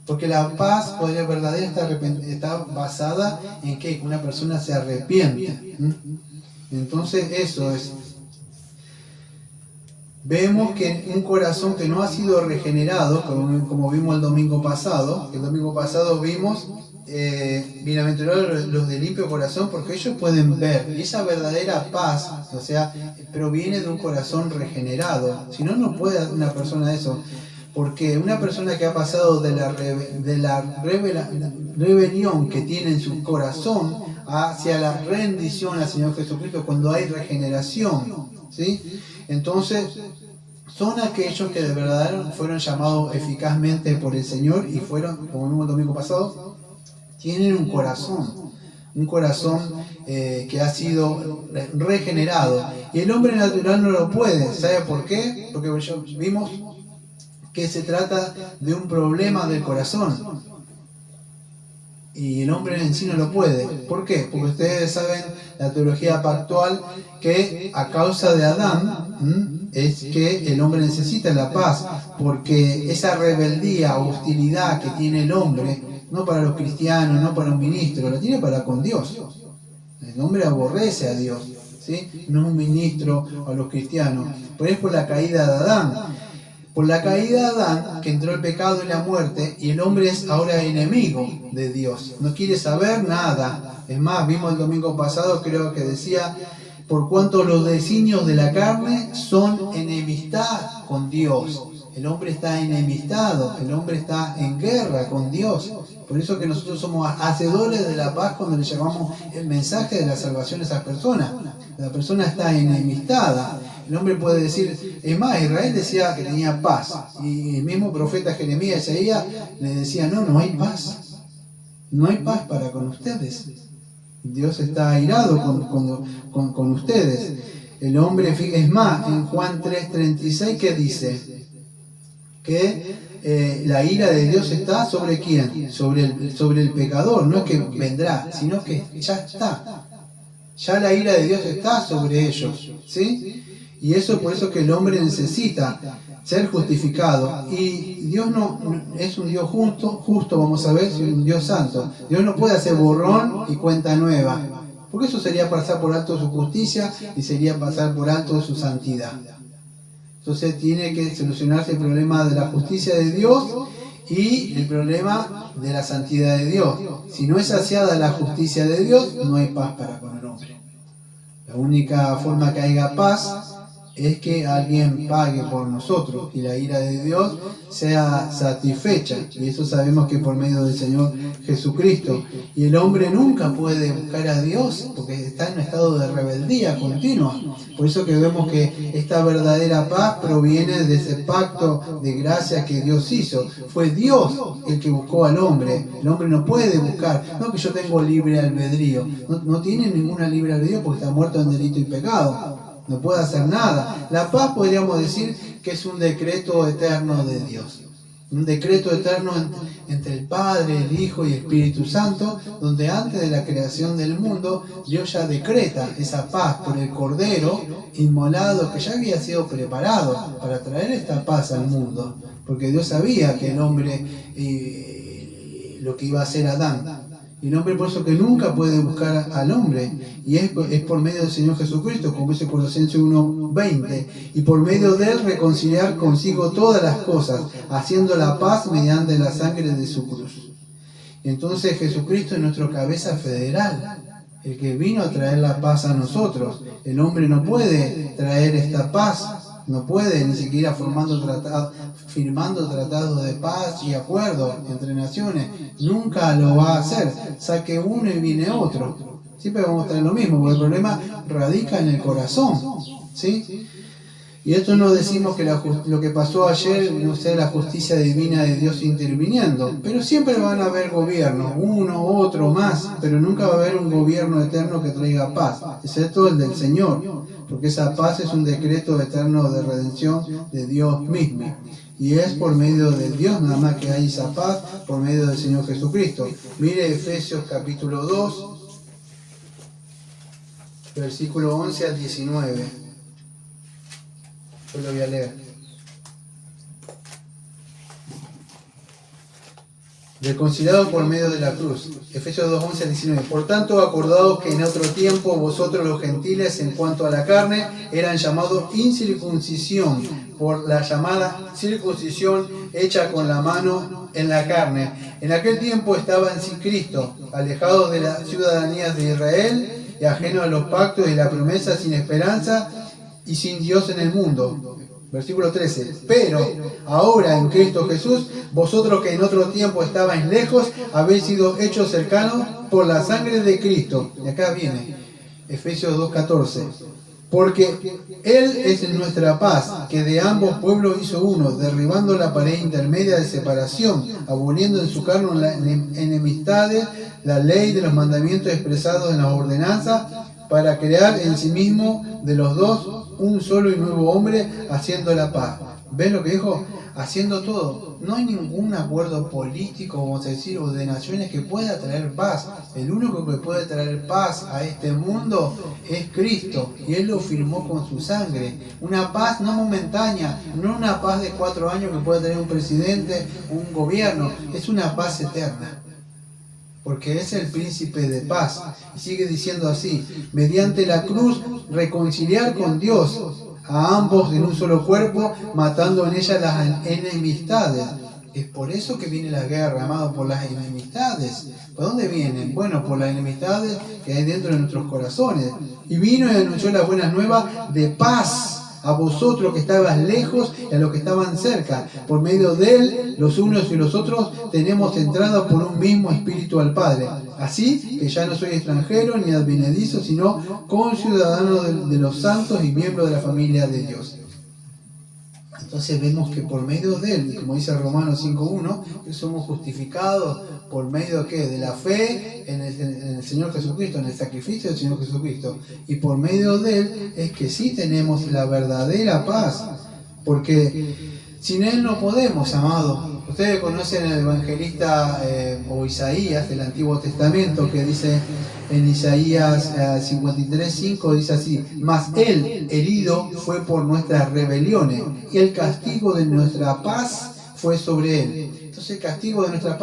Porque la paz verdadera está basada en que una persona se arrepiente. Entonces eso es. Vemos que un corazón que no ha sido regenerado, como vimos el domingo pasado, vimos, bienaventurados los de limpio corazón, porque ellos pueden ver. Y esa verdadera paz, o sea, proviene de un corazón regenerado. Si no, no puede una persona eso. Porque una persona que ha pasado de la rebelión que tiene en su corazón hacia la rendición al Señor Jesucristo, cuando hay regeneración, ¿sí? Entonces, son aquellos que de verdad fueron llamados eficazmente por el Señor y fueron, como vimos el domingo pasado, tienen un corazón que ha sido regenerado. Y el hombre natural no lo puede. ¿Sabe por qué? Porque vimos que se trata de un problema del corazón. Y el hombre en sí no lo puede. ¿Por qué? Porque ustedes saben, la teología pactual, que a causa de Adán es que el hombre necesita la paz, porque esa rebeldía o hostilidad que tiene el hombre, no para los cristianos, no para un ministro, la tiene para con Dios. El hombre aborrece a Dios, ¿sí? No es un ministro a los cristianos, pero es por la caída de Adán. Por la caída de Adán, que entró el pecado y la muerte, y el hombre es ahora enemigo de Dios. No quiere saber nada. Es más, vimos el domingo pasado, creo que decía, por cuanto los designios de la carne son enemistad con Dios. El hombre está enemistado, el hombre está en guerra con Dios. Por eso que nosotros somos hacedores de la paz cuando le llamamos el mensaje de la salvación a esas personas. La persona está enemistada. El hombre puede decir, es más, Israel decía que tenía paz. Y el mismo profeta Jeremías, Isaías, le decía, no hay paz. No hay paz para con ustedes. Dios está airado con ustedes. El hombre, es más, en Juan 3:36, ¿qué dice? Que la ira de Dios está sobre ¿quién? Sobre el pecador. No es que vendrá, sino que ya está. Ya la ira de Dios está sobre ellos, ¿sí? Y eso es por eso que el hombre necesita ser justificado. Y Dios no es un Dios justo, vamos a ver, es un Dios santo. Dios no puede hacer borrón y cuenta nueva, porque eso sería pasar por alto su justicia y sería pasar por alto su santidad. Entonces tiene que solucionarse el problema de la justicia de Dios y el problema de la santidad de Dios. Si no es saciada la justicia de Dios, no hay paz para con el hombre. La única forma que haya paz es que alguien pague por nosotros y la ira de Dios sea satisfecha. Y eso sabemos que por medio del Señor Jesucristo. Y el hombre nunca puede buscar a Dios porque está en un estado de rebeldía continua. Por eso que vemos que esta verdadera paz proviene de ese pacto de gracia que Dios hizo. Fue Dios el que buscó al hombre. El hombre no puede buscar. No que yo tengo libre albedrío. No tiene ninguna libre albedrío porque está muerto en delito y pecado. No puede hacer nada. La paz podríamos decir que es un decreto eterno de Dios. Un decreto eterno entre el Padre, el Hijo y el Espíritu Santo, donde antes de la creación del mundo, Dios ya decreta esa paz por el Cordero inmolado que ya había sido preparado para traer esta paz al mundo. Porque Dios sabía que el hombre, lo que iba a hacer Adán. Y el hombre por eso que nunca puede buscar al hombre. Y es por medio del Señor Jesucristo, como dice Colosenses 1:20. Y por medio de él reconciliar consigo todas las cosas, haciendo la paz mediante la sangre de su cruz. Entonces Jesucristo es nuestro cabeza federal, el que vino a traer la paz a nosotros. El hombre no puede traer esta paz. No puede ni siquiera firmando tratados de paz y acuerdos entre naciones. Nunca lo va a hacer. Saque uno y viene otro. Siempre vamos a tener lo mismo, porque el problema radica en el corazón. ¿Sí? Y esto no decimos que lo que pasó ayer no sea la justicia divina de Dios interviniendo, pero siempre van a haber gobiernos, uno, otro, más, pero nunca va a haber un gobierno eterno que traiga paz, excepto el del Señor, porque esa paz es un decreto eterno de redención de Dios mismo. Y es por medio de Dios nada más que hay esa paz, por medio del Señor Jesucristo. Mire Efesios capítulo 2, versículo 11 al 19. Yo lo voy a leer. Reconciliado por medio de la cruz. Efesios 2, 11 al 19. Por tanto, acordaos que en otro tiempo vosotros los gentiles, en cuanto a la carne, eran llamados incircuncisión, por la llamada circuncisión hecha con la mano en la carne. En aquel tiempo estaban sin Cristo, alejados de las ciudadanías de Israel y ajenos a los pactos y la promesa, sin esperanza y sin Dios en el mundo. Versículo 13. Pero ahora en Cristo Jesús, vosotros que en otro tiempo estabais lejos, habéis sido hechos cercanos por la sangre de Cristo. Y acá viene Efesios 2:14. Porque Él es nuestra paz, que de ambos pueblos hizo uno, derribando la pared intermedia de separación, aboliendo en su carne las enemistades, la ley de los mandamientos expresados en las ordenanzas, para crear en sí mismo de los dos un solo y nuevo hombre, haciendo la paz. ¿Ves lo que dijo? Haciendo todo. No hay ningún acuerdo político, vamos a decir, o de naciones que pueda traer paz. El único que puede traer paz a este mundo es Cristo, y Él lo firmó con su sangre. Una paz no momentánea, no una paz de 4 años que pueda tener un presidente, un gobierno, es una paz eterna. Porque es el príncipe de paz. Y sigue diciendo así: mediante la cruz reconciliar con Dios a ambos en un solo cuerpo, matando en ella las enemistades. Es por eso que viene la guerra, amado, por las enemistades. ¿Por dónde vienen? Bueno, por las enemistades que hay dentro de nuestros corazones. Y vino y anunció las buenas nuevas de paz a vosotros que estabas lejos y a los que estaban cerca. Por medio de Él, los unos y los otros tenemos entrada por un mismo espíritu al Padre. Así que ya no soy extranjero ni advenedizo, sino conciudadano de los santos y miembro de la familia de Dios. Entonces vemos que por medio de Él, como dice Romanos 5.1, que somos justificados por medio de la fe en el Señor Jesucristo, en el sacrificio del Señor Jesucristo. Y por medio de Él es que sí tenemos la verdadera paz, porque sin Él no podemos, amado. Ustedes conocen el evangelista o Isaías del Antiguo Testamento, que dice en Isaías 53:5, dice así: mas Él herido fue por nuestras rebeliones, y el castigo de nuestra paz fue sobre Él. Entonces el castigo de nuestra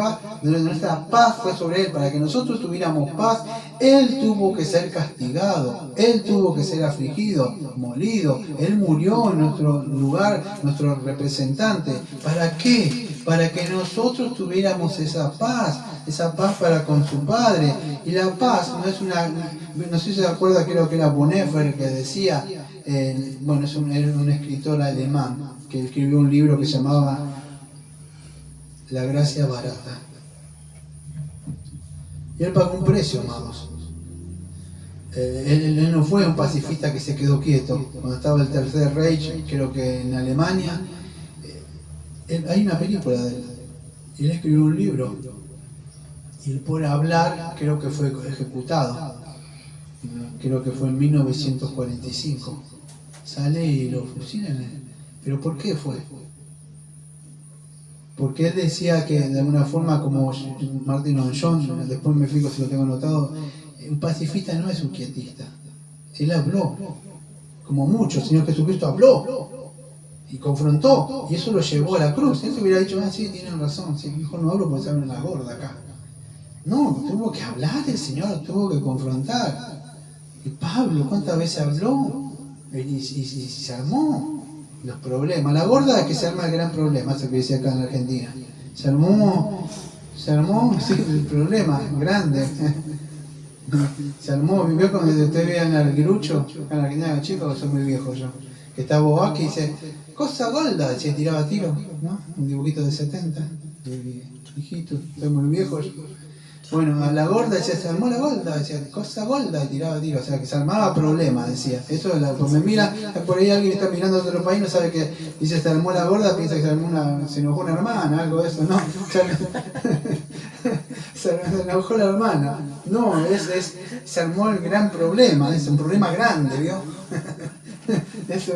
paz fue sobre Él. Para que nosotros tuviéramos paz, Él tuvo que ser castigado, Él tuvo que ser afligido, molido. Él murió en nuestro lugar, nuestro representante. ¿Para qué? Para que nosotros tuviéramos esa paz para con su Padre. Y la paz no es no sé si se acuerda, creo que era Bonhoeffer, que decía, era un escritor alemán, que escribió un libro que se llamaba La gracia barata. Y él pagó un precio, amados. Él no fue un pacifista que se quedó quieto. Cuando estaba el Tercer Reich, creo que en Alemania, hay una película de él. Y él escribió un libro. Y él por hablar, creo que fue ejecutado. Creo que fue en 1945. Sale y lo fusilan. ¿Pero por qué fue? Porque él decía que de alguna forma, como Martin John, después me fijo si lo tengo anotado, un pacifista no es un quietista. Él habló, como mucho, el Señor Jesucristo habló y confrontó, y eso lo llevó a la cruz. Él se hubiera dicho: sí, tienen razón, sí, mejor no hablo porque se abre la gorda acá. No, tuvo que hablar el Señor, tuvo que confrontar. Y Pablo, ¿cuántas veces habló? Y se armó los problemas. La gorda es que se arma el gran problema, eso que decía acá en Argentina. Se armó, sí, el problema grande. Se armó, vio cuando ustedes vean al Guirucho, acá en Argentina, chicos, soy muy viejo yo, que está Bobac y dice: cosa gorda, se tiraba tiro, ¿no? Un dibujito de 70, hijito, soy muy viejo yo. Bueno, a la gorda decía: se armó la gorda, decía: cosa gorda, y tiraba tiro, o sea que se armaba problema, decía. Eso es pues me mira, por ahí alguien está mirando a otro país, no sabe que dice se armó la gorda, piensa que se enojó una hermana, algo de eso, no. Se enojó la hermana. No, se armó el gran problema, es un problema grande, ¿vio? Eso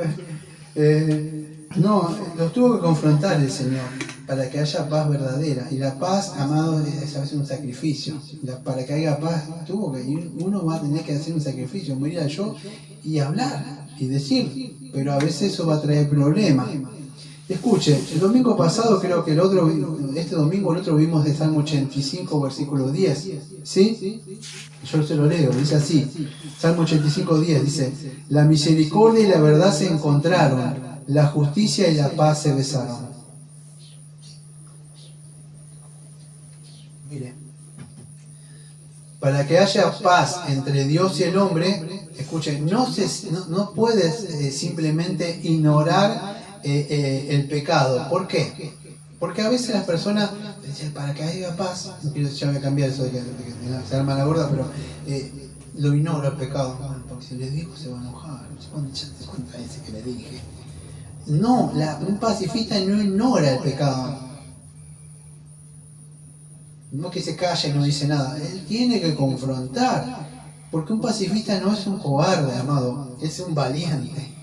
es. No, los tuvo que confrontar el Señor para que haya paz verdadera. Y la paz, amado, es a veces un sacrificio. Para que haya paz, uno va a tener que hacer un sacrificio, morir a yo y hablar y decir. Pero a veces eso va a traer problemas. Escuche, el domingo pasado, creo que este domingo el otro vimos de Salmo 85, versículo 10. ¿Sí? Yo se lo leo, dice así. Salmo 85, 10 dice: la misericordia y la verdad se encontraron, la justicia y la paz se besaron. Mire, para que haya paz entre Dios y el hombre, escuche, no puedes simplemente ignorar el pecado. ¿Por qué? Porque a veces las personas dicen, para que haya paz, no quiero, ya voy a cambiar eso de que se arma la gorda, pero lo ignora el pecado. Bueno, porque si le digo se va a enojar, ¿cuántas veces que le dije? No, un pacifista no ignora el pecado. No que se calla y no dice nada. Él tiene que confrontar. Porque un pacifista no es un cobarde, amado. Es un valiente.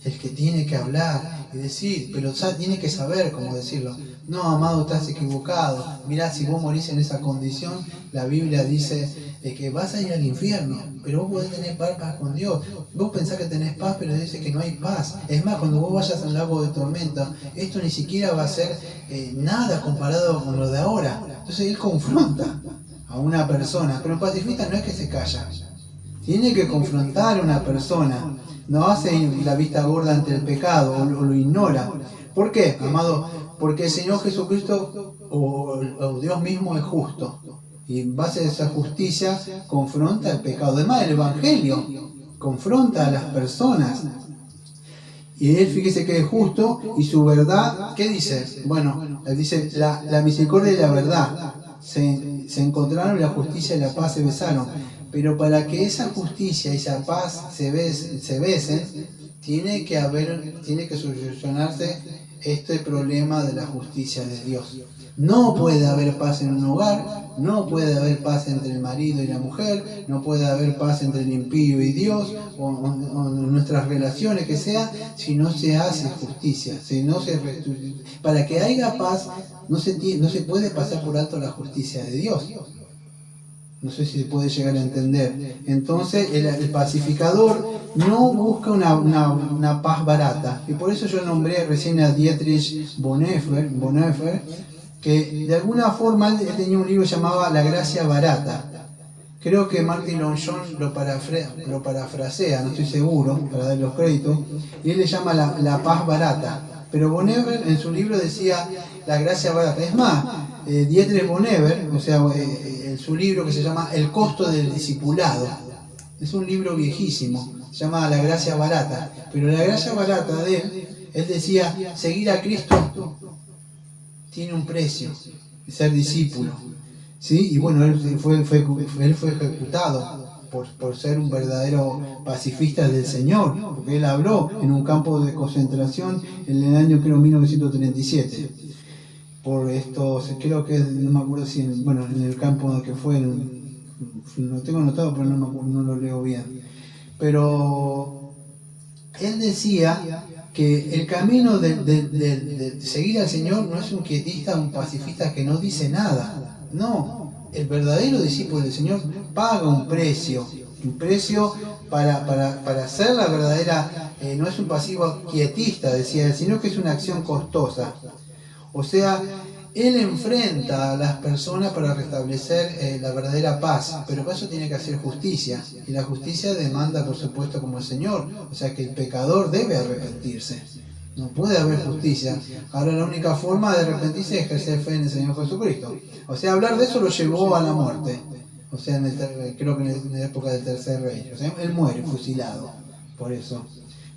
El que tiene que hablar y decir, pero tiene que saber cómo decirlo. No, amado, estás equivocado. Mirá, si vos morís en esa condición, la Biblia dice que vas a ir al infierno, pero vos podés tener paz con Dios. Vos pensás que tenés paz, pero dice que no hay paz. Es más, cuando vos vayas al lago de tormenta, esto ni siquiera va a ser nada comparado con lo de ahora. Entonces él confronta a una persona, pero el pacifista no es que se calla. Tiene que confrontar a una persona. No hace la vista gorda ante el pecado o lo ignora. ¿Por qué, amado? Porque el Señor Jesucristo o Dios mismo es justo. Y en base a esa justicia confronta el pecado. Además, el Evangelio confronta a las personas. Y él, fíjese que es justo y su verdad, ¿qué dice? Bueno, él dice, la misericordia y la verdad se encontraron y la justicia y la paz se besaron. Pero para que esa justicia y esa paz se besen, tiene que solucionarse este problema de la justicia de Dios. No puede haber paz en un hogar, no puede haber paz entre el marido y la mujer, no puede haber paz entre el impío y Dios, o nuestras relaciones que sea, si no se hace justicia, para que haya paz, no se puede pasar por alto la justicia de Dios. No sé si se puede llegar a entender. Entonces el pacificador no busca una paz barata. Y por eso yo nombré recién a Dietrich Bonhoeffer, que de alguna forma él tenía un libro llamado La Gracia Barata. Creo que Martin Longchamp lo parafrasea, no estoy seguro, para dar los créditos, y él le llama la paz barata. Pero Bonhoeffer en su libro decía la gracia barata. Es más, Dietrich Bonhoeffer, o sea, su libro que se llama El costo del discipulado, es un libro viejísimo, se llama La Gracia Barata, pero la gracia barata de él decía, seguir a Cristo tiene un precio, ser discípulo, ¿sí? Y bueno, él fue ejecutado por ser un verdadero pacifista del Señor, porque él habló en un campo de concentración en el año, creo, 1937. Por esto, creo que, no me acuerdo si en el campo que fue, lo tengo anotado, pero no lo leo bien. Pero él decía que el camino de seguir al Señor no es un quietista, un pacifista que no dice nada. No, el verdadero discípulo del Señor paga un precio para ser la verdadera, no es un pasivo quietista, decía él, sino que es una acción costosa. O sea, él enfrenta a las personas para restablecer la verdadera paz, pero para eso tiene que hacer justicia, y la justicia demanda, por supuesto, como el Señor, o sea que el pecador debe arrepentirse, no puede haber justicia. Ahora la única forma de arrepentirse es ejercer fe en el Señor Jesucristo, o sea, hablar de eso lo llevó a la muerte, o sea, creo que en la época del Tercer Reich, o sea, él muere fusilado, por eso.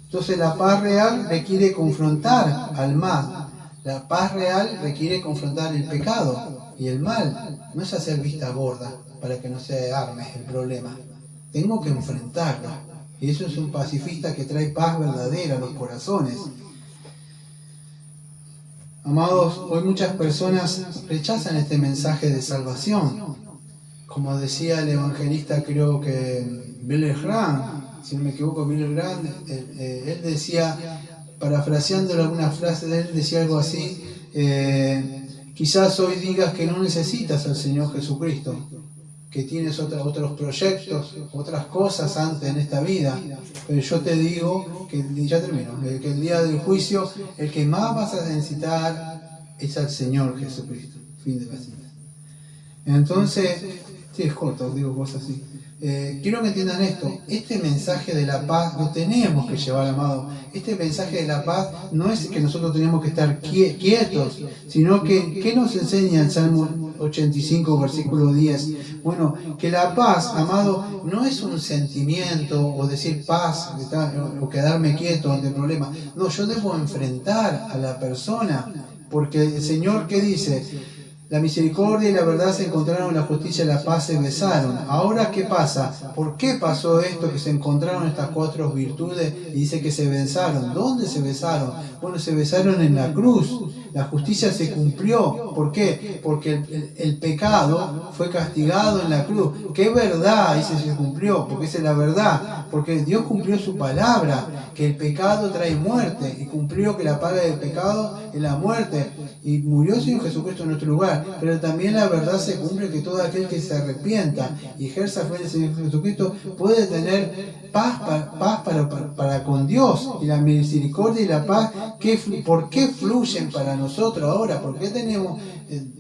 Entonces la paz real requiere confrontar al mal. La paz real requiere confrontar el pecado y el mal. No es hacer vista gorda para que no se arme el problema. Tengo que enfrentarlo. Y eso es un pacifista que trae paz verdadera a los corazones. Amados, hoy muchas personas rechazan este mensaje de salvación. Como decía el evangelista, creo que Billy Graham, si no me equivoco, Billy Graham, él decía, parafraseando alguna frase de él, decía algo así, quizás hoy digas que no necesitas al Señor Jesucristo, que tienes otros proyectos, otras cosas antes en esta vida, pero yo te digo, que ya termino, que el día del juicio, el que más vas a necesitar es al Señor Jesucristo. Fin de la cita. Entonces, sí, es corto, digo cosas así. Quiero que entiendan esto, este mensaje de la paz lo tenemos que llevar, amado. Este mensaje de la paz no es que nosotros tenemos que estar quietos, sino que, ¿qué nos enseña el Salmo 85, versículo 10? Bueno, que la paz, amado, no es un sentimiento o decir paz o quedarme quieto ante el problema. No, yo debo enfrentar a la persona, porque el Señor, ¿qué dice? La misericordia y la verdad se encontraron, la justicia y la paz se besaron. Ahora, ¿qué pasa? ¿Por qué pasó esto que se encontraron estas cuatro virtudes y dice que se besaron? ¿Dónde se besaron? Bueno, se besaron en la cruz. La justicia se cumplió. ¿Por qué? Porque el pecado fue castigado en la cruz. ¿Qué verdad? Dice se cumplió, porque esa es la verdad. Porque Dios cumplió su palabra, que el pecado trae muerte, y cumplió que la paga del pecado es la muerte. Y murió el Señor Jesucristo en nuestro lugar. Pero también la verdad se cumple, que todo aquel que se arrepienta y ejerza fe en el Señor Jesucristo puede tener paz para con Dios. Y la misericordia y la paz, ¿por qué fluyen para nosotros ahora? ¿Por qué tenemos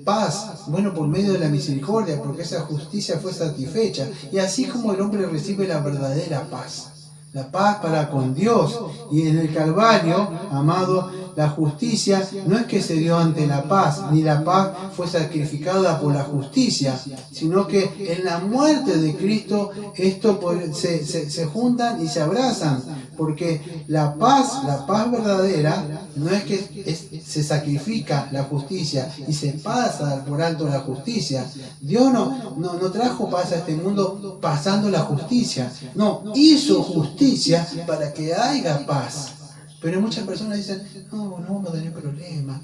paz? Bueno, por medio de la misericordia, porque esa justicia fue satisfecha. Y así como el hombre recibe la verdadera paz. La paz para con Dios. Y en el Calvario, amado, la justicia no es que se dio ante la paz, ni la paz fue sacrificada por la justicia, sino que en la muerte de Cristo esto se juntan y se abrazan, porque la paz verdadera no es que se sacrifica la justicia y se pasa por alto la justicia. Dios no trajo paz a este mundo pasando la justicia, no, hizo justicia para que haya paz. Pero muchas personas dicen, no vamos a tener problemas,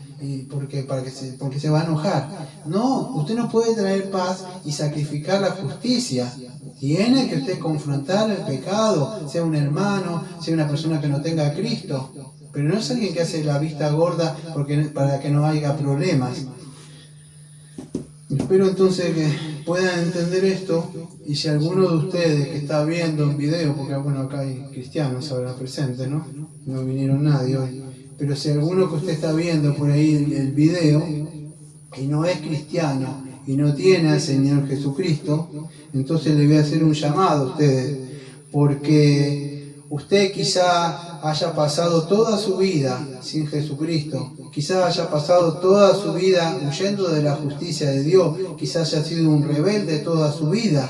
porque se va a enojar. No, usted no puede traer paz y sacrificar la justicia. Tiene que usted confrontar el pecado, sea un hermano, sea una persona que no tenga a Cristo. Pero no es alguien que hace la vista gorda para que no haya problemas. Espero entonces que puedan entender esto, y si alguno de ustedes que está viendo un video, porque bueno, acá hay cristianos ahora presentes, ¿no? No vinieron nadie hoy, pero si alguno que usted está viendo por ahí el video y no es cristiano y no tiene al Señor Jesucristo, entonces le voy a hacer un llamado a ustedes, porque usted quizá haya pasado toda su vida sin Jesucristo, quizá haya pasado toda su vida huyendo de la justicia de Dios, quizá haya sido un rebelde toda su vida.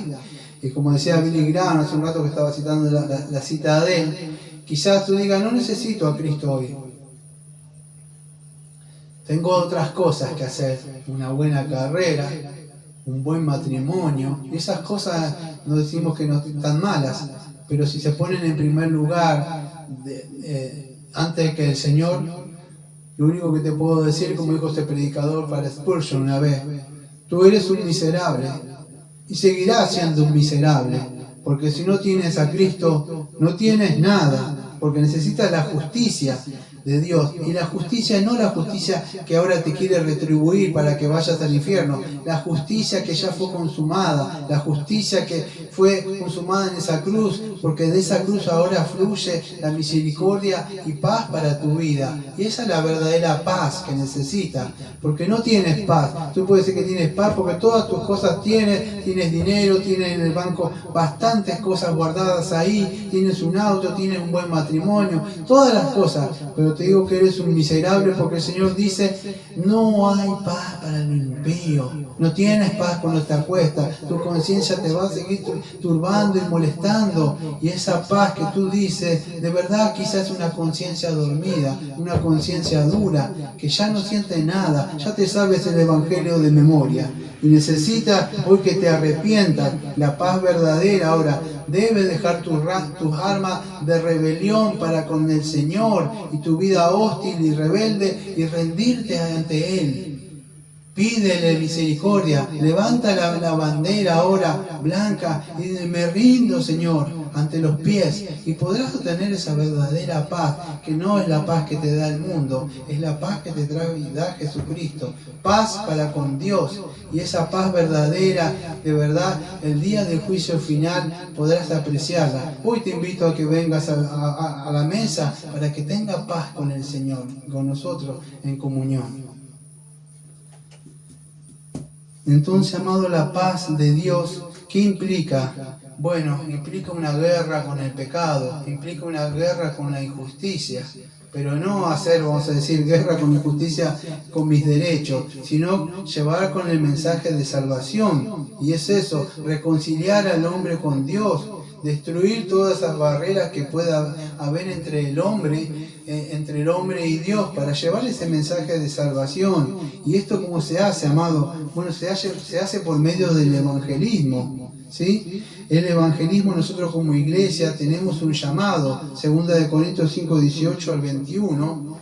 Y como decía Billy Graham hace un rato que estaba citando la cita de él, quizás tú digas, no necesito a Cristo hoy. Tengo otras cosas que hacer, una buena carrera, un buen matrimonio. Y esas cosas no decimos que no están malas, pero si se ponen en primer lugar antes que el Señor, lo único que te puedo decir, como dijo este predicador para Spurgeon una vez, tú eres un miserable y seguirás siendo un miserable, porque si no tienes a Cristo, no tienes nada, porque necesitas la justicia de Dios. Y la justicia no la justicia que ahora te quiere retribuir para que vayas al infierno, la justicia que ya fue consumada, la justicia que fue consumada en esa cruz, porque de esa cruz ahora fluye la misericordia y paz para tu vida. Y esa es la verdadera paz que necesitas, porque no tienes paz. Tú puedes decir que tienes paz porque todas tus cosas tienes dinero, tienes en el banco bastantes cosas guardadas ahí, tienes un auto, tienes un buen matrimonio, todas las cosas, pero te digo que eres un miserable, porque el Señor dice, no hay paz para el impío, no tienes paz cuando te acuestas, tu conciencia te va a seguir turbando y molestando, y esa paz que tú dices, de verdad quizás una conciencia dormida, una conciencia dura, que ya no siente nada, ya te sabes el Evangelio de memoria, y necesitas hoy que te arrepientas. La paz verdadera ahora debe dejar tus armas de rebelión para con el Señor y tu vida hostil y rebelde, y rendirte ante Él, Pídele misericordia, levanta la bandera ahora blanca y dile, me rindo, Señor, ante los pies, y podrás obtener esa verdadera paz, que no es la paz que te da el mundo, es la paz que te trae y da Jesucristo. Paz para con Dios, y esa paz verdadera, de verdad, el día del juicio final podrás apreciarla. Hoy te invito a que vengas a la mesa para que tengas paz con el Señor, con nosotros en comunión. Entonces, amado, la paz de Dios, ¿qué implica? Bueno, implica una guerra con el pecado, implica una guerra con la injusticia, pero no hacer, vamos a decir, guerra con injusticia con mis derechos, sino llevar con el mensaje de salvación. Y es eso, reconciliar al hombre con Dios, destruir todas esas barreras que pueda haber entre el hombre y Dios, para llevar ese mensaje de salvación. ¿Y esto cómo se hace, amado? Bueno, se hace por medio del evangelismo, ¿sí? El evangelismo, nosotros como iglesia tenemos un llamado, 2 Corintios 5, 18 al 21.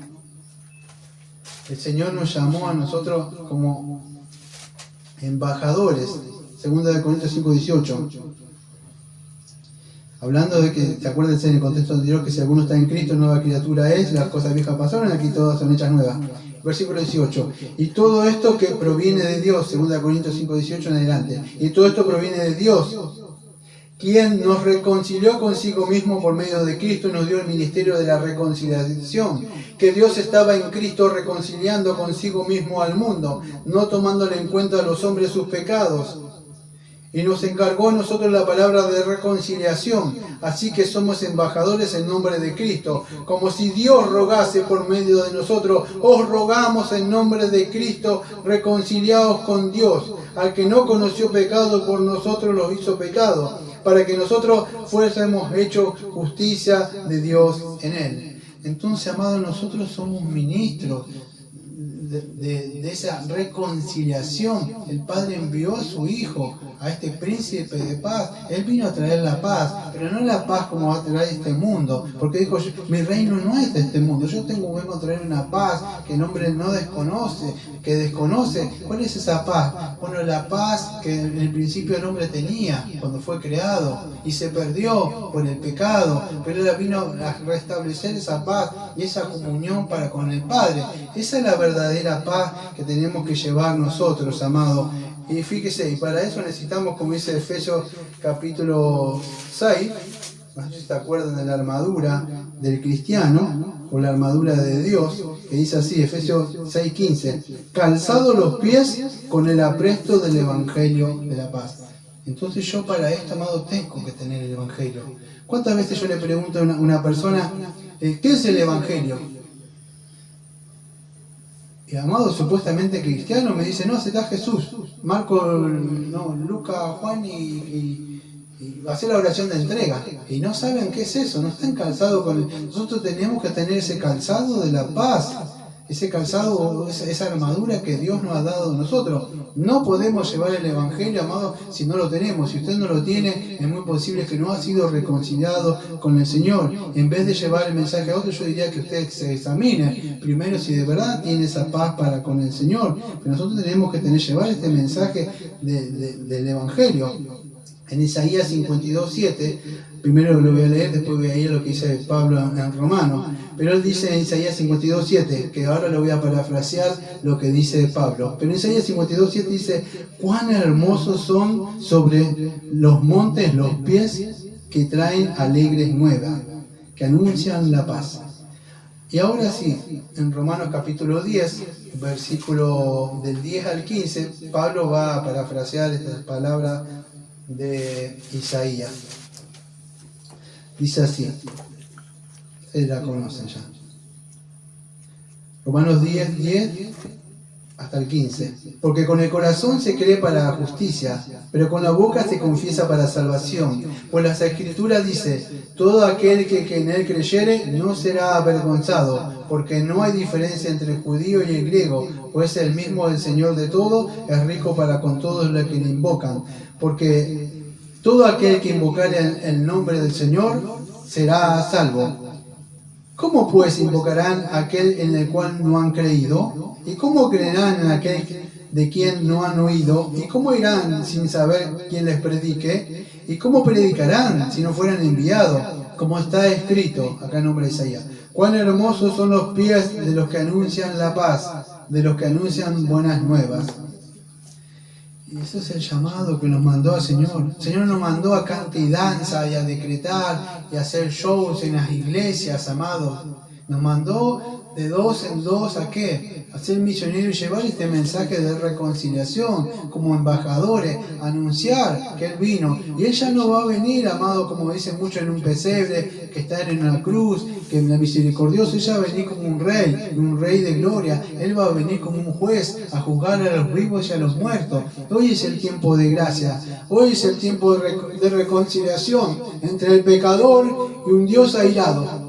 El Señor nos llamó a nosotros como embajadores, 2 Corintios 5, 18. Hablando de que, ¿te acuerdas en el contexto anterior que si alguno está en Cristo, nueva criatura es, las cosas viejas pasaron, aquí todas son hechas nuevas? Versículo 18. Y todo esto que proviene de Dios, 2 Corintios 5, 18 en adelante. Y todo esto proviene de Dios, quien nos reconcilió consigo mismo por medio de Cristo y nos dio el ministerio de la reconciliación. Que Dios estaba en Cristo reconciliando consigo mismo al mundo, no tomándole en cuenta a los hombres sus pecados. Y nos encargó a nosotros la palabra de reconciliación. Así que somos embajadores en nombre de Cristo. Como si Dios rogase por medio de nosotros, os rogamos en nombre de Cristo, reconciliaos con Dios. Al que no conoció pecado, por nosotros lo hizo pecado, para que nosotros fuésemos hechos justicia de Dios en él. Entonces, amados, nosotros somos ministros de esa reconciliación. El Padre envió a su Hijo, a este príncipe de paz. Él vino a traer la paz, pero no la paz como va a traer este mundo, porque dijo, mi reino no es de este mundo, vengo a traer una paz que el hombre no desconoce, que desconoce. ¿Cuál es esa paz? Bueno, la paz que en el principio el hombre tenía cuando fue creado y se perdió por el pecado, pero él vino a restablecer esa paz y esa comunión para con el Padre. Esa es la verdadera paz que tenemos que llevar nosotros, amados. Y fíjese, y para eso necesitamos, como dice Efesios capítulo 6, no sé si te acuerdan de la armadura del cristiano, o la armadura de Dios, que dice así, Efesios 6:15, calzados los pies con el apresto del Evangelio de la paz. Entonces yo para esto, amado, tengo que tener el Evangelio. ¿Cuántas veces yo le pregunto a una persona, ¿qué es el Evangelio? Y amado, supuestamente cristiano, me dice, no, aceptá a Jesús. Marco, no, Lucas, Juan y hacer la oración de entrega. Y no saben qué es eso, no están calzados con... Nosotros tenemos que tener ese calzado de la paz, ese calzado, esa armadura que Dios nos ha dado a nosotros. No podemos llevar el Evangelio, amado, si no lo tenemos. Si usted no lo tiene, es muy posible que no ha sido reconciliado con el Señor. En vez de llevar el mensaje a otro, yo diría que usted se examine primero si de verdad tiene esa paz para con el Señor. Pero nosotros tenemos que llevar este mensaje del Evangelio. En Isaías 52:7, primero lo voy a leer, después voy a ir a lo que dice Pablo en Romanos. Pero él dice en Isaías 52:7, que ahora lo voy a parafrasear lo que dice Pablo. Pero en Isaías 52:7 dice, cuán hermosos son sobre los montes los pies que traen alegres nuevas, que anuncian la paz. Y ahora sí, en Romanos capítulo 10, versículo del 10 al 15, Pablo va a parafrasear estas palabras de Isaías. Dice así, ustedes la conocen ya. Romanos 10 hasta el 15. Porque con el corazón se cree para la justicia, pero con la boca se confiesa para salvación. Pues las Escrituras dice, todo aquel que en él creyere no será avergonzado, porque no hay diferencia entre el judío y el griego, pues el mismo el Señor de todo es rico para con todos los que le invocan. Porque todo aquel que invocare el nombre del Señor será salvo. ¿Cómo pues invocarán a aquel en el cual no han creído? ¿Y cómo creerán en aquel de quien no han oído? ¿Y cómo irán sin saber quién les predique? ¿Y cómo predicarán si no fueran enviados? Como está escrito, acá en nombre de Isaías: cuán hermosos son los pies de los que anuncian la paz, de los que anuncian buenas nuevas. Y ese es el llamado que nos mandó el Señor. El Señor nos mandó a cantar y danza y a decretar y a hacer shows en las iglesias, amados. Nos mandó de dos en dos ¿a qué? A ser misioneros y llevar este mensaje de reconciliación como embajadores, anunciar que Él vino. Y Él ya no va a venir, amado, como dicen muchos, en un pesebre, que está en una cruz, que en la misericordiosa ella va a venir como un rey de gloria. Él va a venir como un juez a juzgar a los vivos y a los muertos. Hoy es el tiempo de gracia, hoy es el tiempo de reconciliación entre el pecador y un Dios airado.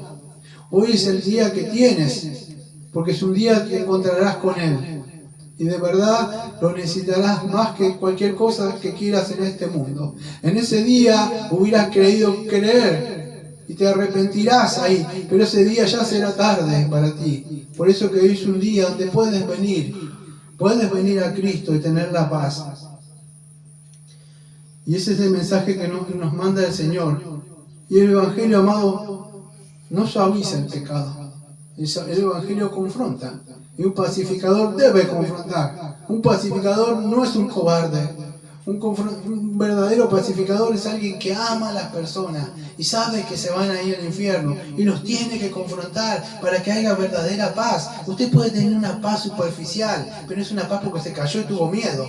Hoy es el día que tienes, porque es un día que encontrarás con Él. Y de verdad lo necesitarás más que cualquier cosa que quieras en este mundo. En ese día hubieras creer y te arrepentirás ahí, pero ese día ya será tarde para ti. Por eso que hoy es un día donde puedes venir a Cristo y tener la paz. Y ese es el mensaje que nos manda el Señor. Y el Evangelio, amado, no suaviza el pecado. El Evangelio confronta. Y un pacificador debe confrontar. Un pacificador no es un cobarde. Un verdadero pacificador es alguien que ama a las personas y sabe que se van a ir al infierno y los tiene que confrontar para que haya verdadera paz. Usted puede tener una paz superficial, pero es una paz porque se cayó y tuvo miedo.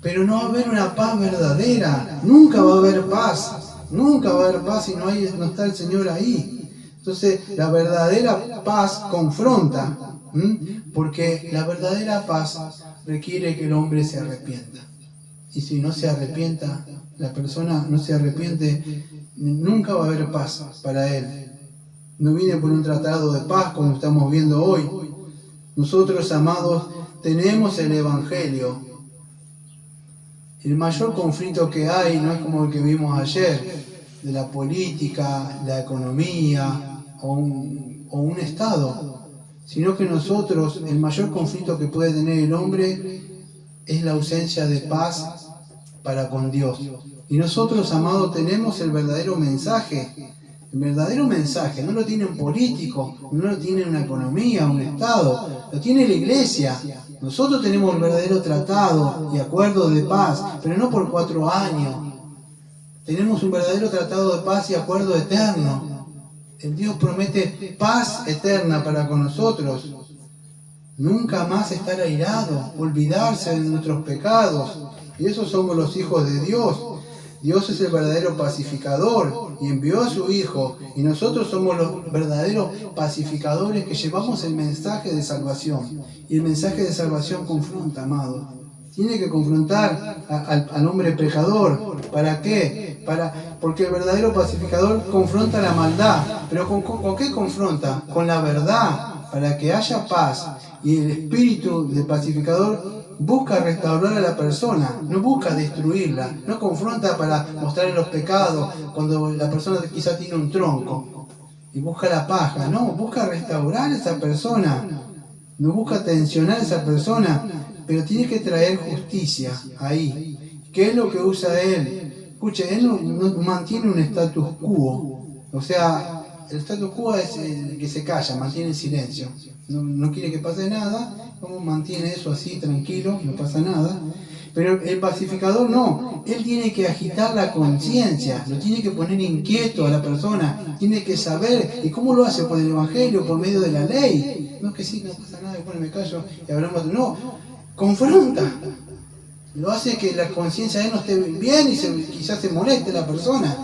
Pero no va a haber una paz verdadera. Nunca va a haber paz. Nunca va a haber paz si no está el Señor ahí. Entonces, la verdadera paz confronta, porque la verdadera paz requiere que el hombre se arrepienta. Y si no se arrepienta, la persona no se arrepiente, nunca va a haber paz para él. No viene por un tratado de paz como estamos viendo hoy. Nosotros, amados, tenemos el Evangelio. El mayor conflicto que hay no es como el que vimos ayer, de la política, la economía o un Estado, sino que nosotros, el mayor conflicto que puede tener el hombre es la ausencia de paz para con Dios. Y nosotros, amados, tenemos el verdadero mensaje. El verdadero mensaje no lo tiene un político, no lo tiene una economía, un Estado, lo tiene la Iglesia. Nosotros tenemos el verdadero tratado y acuerdo de paz, pero no por 4 años. Tenemos un verdadero tratado de paz y acuerdo eterno. El Dios promete paz eterna para con nosotros. Nunca más estar airado, olvidarse de nuestros pecados. Y esos somos los hijos de Dios. Dios es el verdadero pacificador y envió a su Hijo. Y nosotros somos los verdaderos pacificadores que llevamos el mensaje de salvación. Y el mensaje de salvación confronta, amado. Tiene que confrontar al hombre pecador. ¿Para qué? Porque el verdadero pacificador confronta la maldad. ¿Pero con qué confronta? Con la verdad, para que haya paz. Y el espíritu del pacificador busca restaurar a la persona, no busca destruirla, no confronta para mostrarle los pecados cuando la persona quizá tiene un tronco y busca la paja, no, busca restaurar a esa persona, no busca tensionar a esa persona, pero tiene que traer justicia ahí. ¿Qué es lo que usa él? Escuche, él no mantiene un status quo, o sea, el status quo es el que se calla, mantiene el silencio, no quiere que pase nada, como mantiene eso así, tranquilo, no pasa nada. Pero el pacificador no, él tiene que agitar la conciencia, lo tiene que poner inquieto a la persona, tiene que saber. ¿Y cómo lo hace? Por el Evangelio, por medio de la ley. No es que sí, no pasa nada, después me callo y hablamos. No, confronta. Lo hace que la conciencia de él no esté bien y quizás se moleste la persona,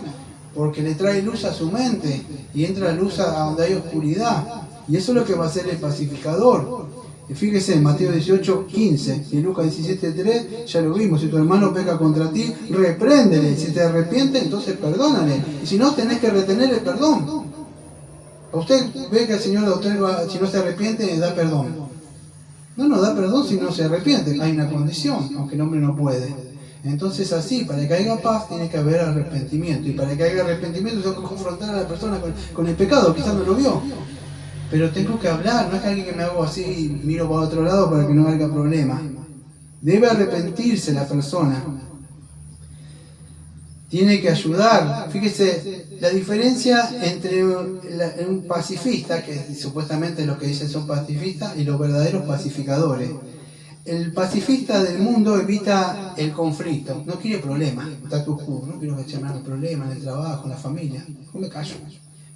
porque le trae luz a su mente y entra luz a donde hay oscuridad. Y eso es lo que va a hacer el pacificador. Y fíjese en Mateo 18:15 y Lucas 17:3, ya lo vimos: si tu hermano peca contra ti, repréndele. Si te arrepiente, entonces perdónale. Y si no, tenés que retener el perdón. Usted ve que el Señor otorga, si no se arrepiente, da perdón. No da perdón si no se arrepiente. Hay una condición, aunque el hombre no puede. Entonces así, para que haya paz, tiene que haber arrepentimiento. Y para que haya arrepentimiento, tengo que confrontar a la persona con el pecado. Quizás no lo vio. Pero tengo que hablar, no es que alguien que me hago así y miro para otro lado para que no haya problema. Debe arrepentirse la persona. Tiene que ayudar. Fíjese, la diferencia entre un pacifista, que supuestamente los que dicen son pacifistas, y los verdaderos pacificadores. El pacifista del mundo evita el conflicto, no quiere problemas, status quo, no quiero que se me hagan problemas en el trabajo, en la familia, no me callo.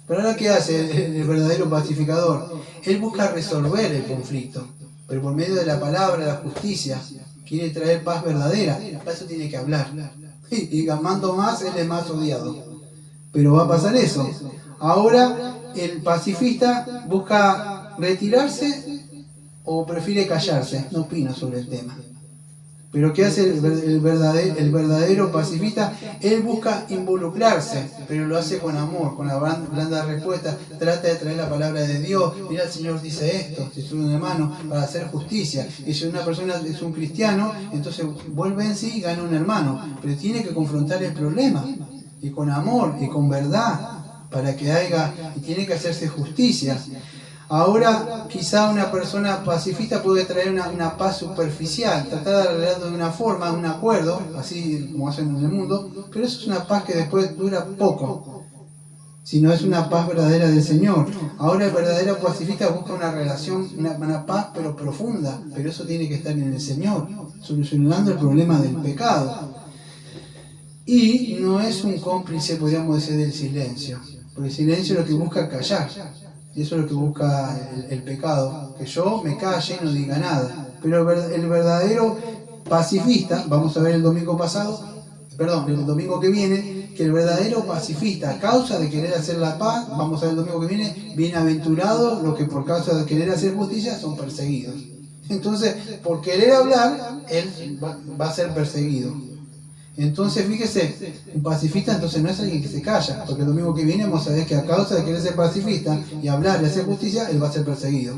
Pero ahora, ¿qué hace el verdadero pacificador? Él busca resolver el conflicto, pero por medio de la palabra, la justicia, quiere traer paz verdadera, para eso tiene que hablar. Y amando más, él es más odiado. Pero va a pasar eso. Ahora, el pacifista busca retirarse o prefiere callarse, no opina sobre el tema. Pero ¿qué hace el verdadero pacifista? Él busca involucrarse, pero lo hace con amor, con la blanda respuesta. Trata de traer la palabra de Dios. Mira, el Señor dice esto, si es un hermano, para hacer justicia. Y si una persona es un cristiano, entonces vuelve en sí y gana un hermano. Pero tiene que confrontar el problema, y con amor, y con verdad, para que haya, y tiene que hacerse justicia. Ahora, quizá una persona pacifista puede traer una paz superficial, tratar de arreglarlo de una forma, un acuerdo, así como hacen en el mundo, pero eso es una paz que después dura poco, si no es una paz verdadera del Señor. Ahora el verdadero pacifista busca una relación, una paz pero profunda, pero eso tiene que estar en el Señor, solucionando el problema del pecado. Y no es un cómplice, podríamos decir, del silencio, porque el silencio es lo que busca callar. Y eso es lo que busca el pecado, que yo me calle y no diga nada. Pero el verdadero pacifista, vamos a ver el domingo que viene, que el verdadero pacifista, a causa de querer hacer la paz, vamos a ver el domingo que viene, bienaventurados los que por causa de querer hacer justicia son perseguidos. Entonces, por querer hablar, él va a ser perseguido. Entonces, fíjese, un pacifista entonces no es alguien que se calla, porque el domingo que viene vamos a ver que a causa de querer ser pacifista y hablar y hacer justicia, él va a ser perseguido.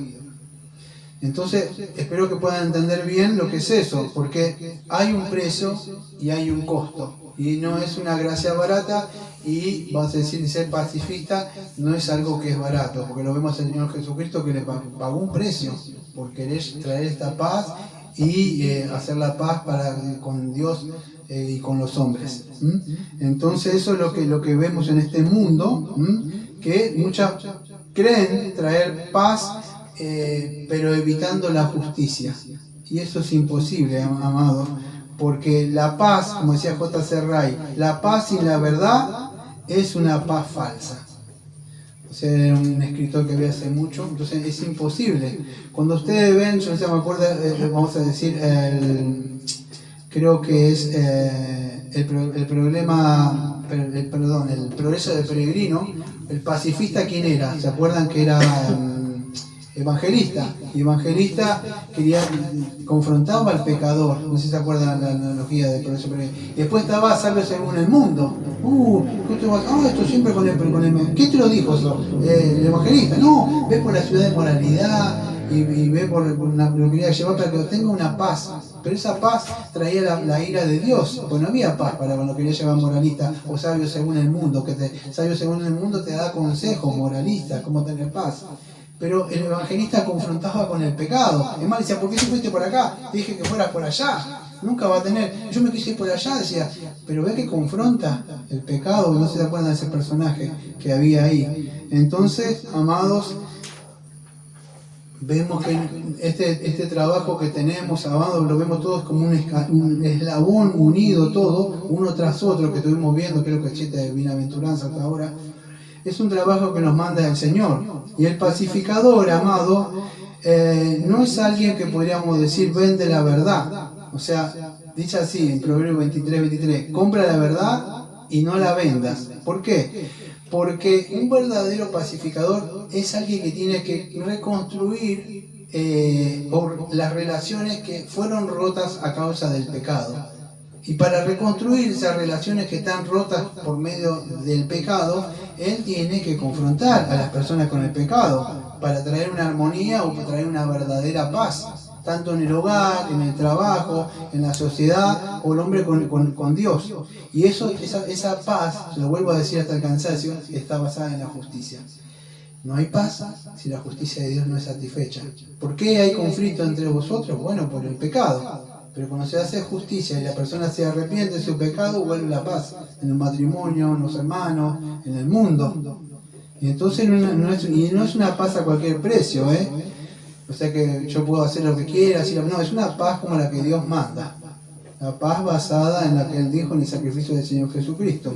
Entonces, espero que puedan entender bien lo que es eso, porque hay un precio y hay un costo, y no es una gracia barata, y vamos a decir, ser pacifista no es algo que es barato, porque lo vemos al Señor Jesucristo que le pagó un precio por querer traer esta paz y hacer la paz con Dios y con los hombres. Entonces eso es lo que vemos en este mundo, que muchas creen traer paz, pero evitando la justicia. Y eso es imposible, amados, porque la paz, como decía J.C. Ray, la paz sin la verdad es una paz falsa. O sea, era un escritor que había hace mucho, entonces es imposible. Cuando ustedes ven, yo no sé, me acuerdo, vamos a decir, creo que es el progreso de Peregrino. El pacifista, ¿quién era? ¿Se acuerdan que era evangelista? Y evangelista confrontaba al pecador. No sé si se acuerdan la analogía del progreso de Peregrino. Y después estaba salvo según el mundo. Esto siempre con el... ¿Quién te lo dijo eso? El evangelista. No, ve por la ciudad de moralidad y ve por lo que quería llevar para que tenga una paz. Pero esa paz traía la ira de Dios, porque no había paz para cuando quería llevar moralista o sabio según el mundo, sabio según el mundo te da consejos moralistas, cómo tener paz. Pero el evangelista confrontaba con el pecado. Es más, decía, ¿por qué te fuiste por acá? Te dije que fueras por allá. Nunca va a tener. Yo me quise ir por allá, decía. Pero ve que confronta el pecado. No se acuerdan de ese personaje que había ahí. Entonces, amados, vemos que este trabajo que tenemos, amados, lo vemos todos como un eslabón unido, todo, uno tras otro, que estuvimos viendo, creo que es chiste de bienaventuranza hasta ahora. Es un trabajo que nos manda el Señor. Y el pacificador, amado, no es alguien que podríamos decir vende la verdad. O sea, dice así en Proverbios 23, compra la verdad y no la vendas. ¿Por qué? Porque un verdadero pacificador es alguien que tiene que reconstruir las relaciones que fueron rotas a causa del pecado. Y para reconstruir esas relaciones que están rotas por medio del pecado, él tiene que confrontar a las personas con el pecado para traer una armonía o para traer una verdadera paz, tanto en el hogar, en el trabajo, en la sociedad o el hombre con Dios. Y esa paz, lo vuelvo a decir hasta el cansancio, está basada en la justicia. No hay paz si la justicia de Dios no es satisfecha. ¿Por qué hay conflicto entre vosotros? Bueno, por el pecado. Pero cuando se hace justicia y la persona se arrepiente de su pecado, vuelve la paz en el matrimonio, en los hermanos, en el mundo. Y entonces no es una paz a cualquier precio, ¿eh? O sea que yo puedo hacer lo que quiera, no, es una paz como la que Dios manda. La paz basada en la que Él dijo en el sacrificio del Señor Jesucristo.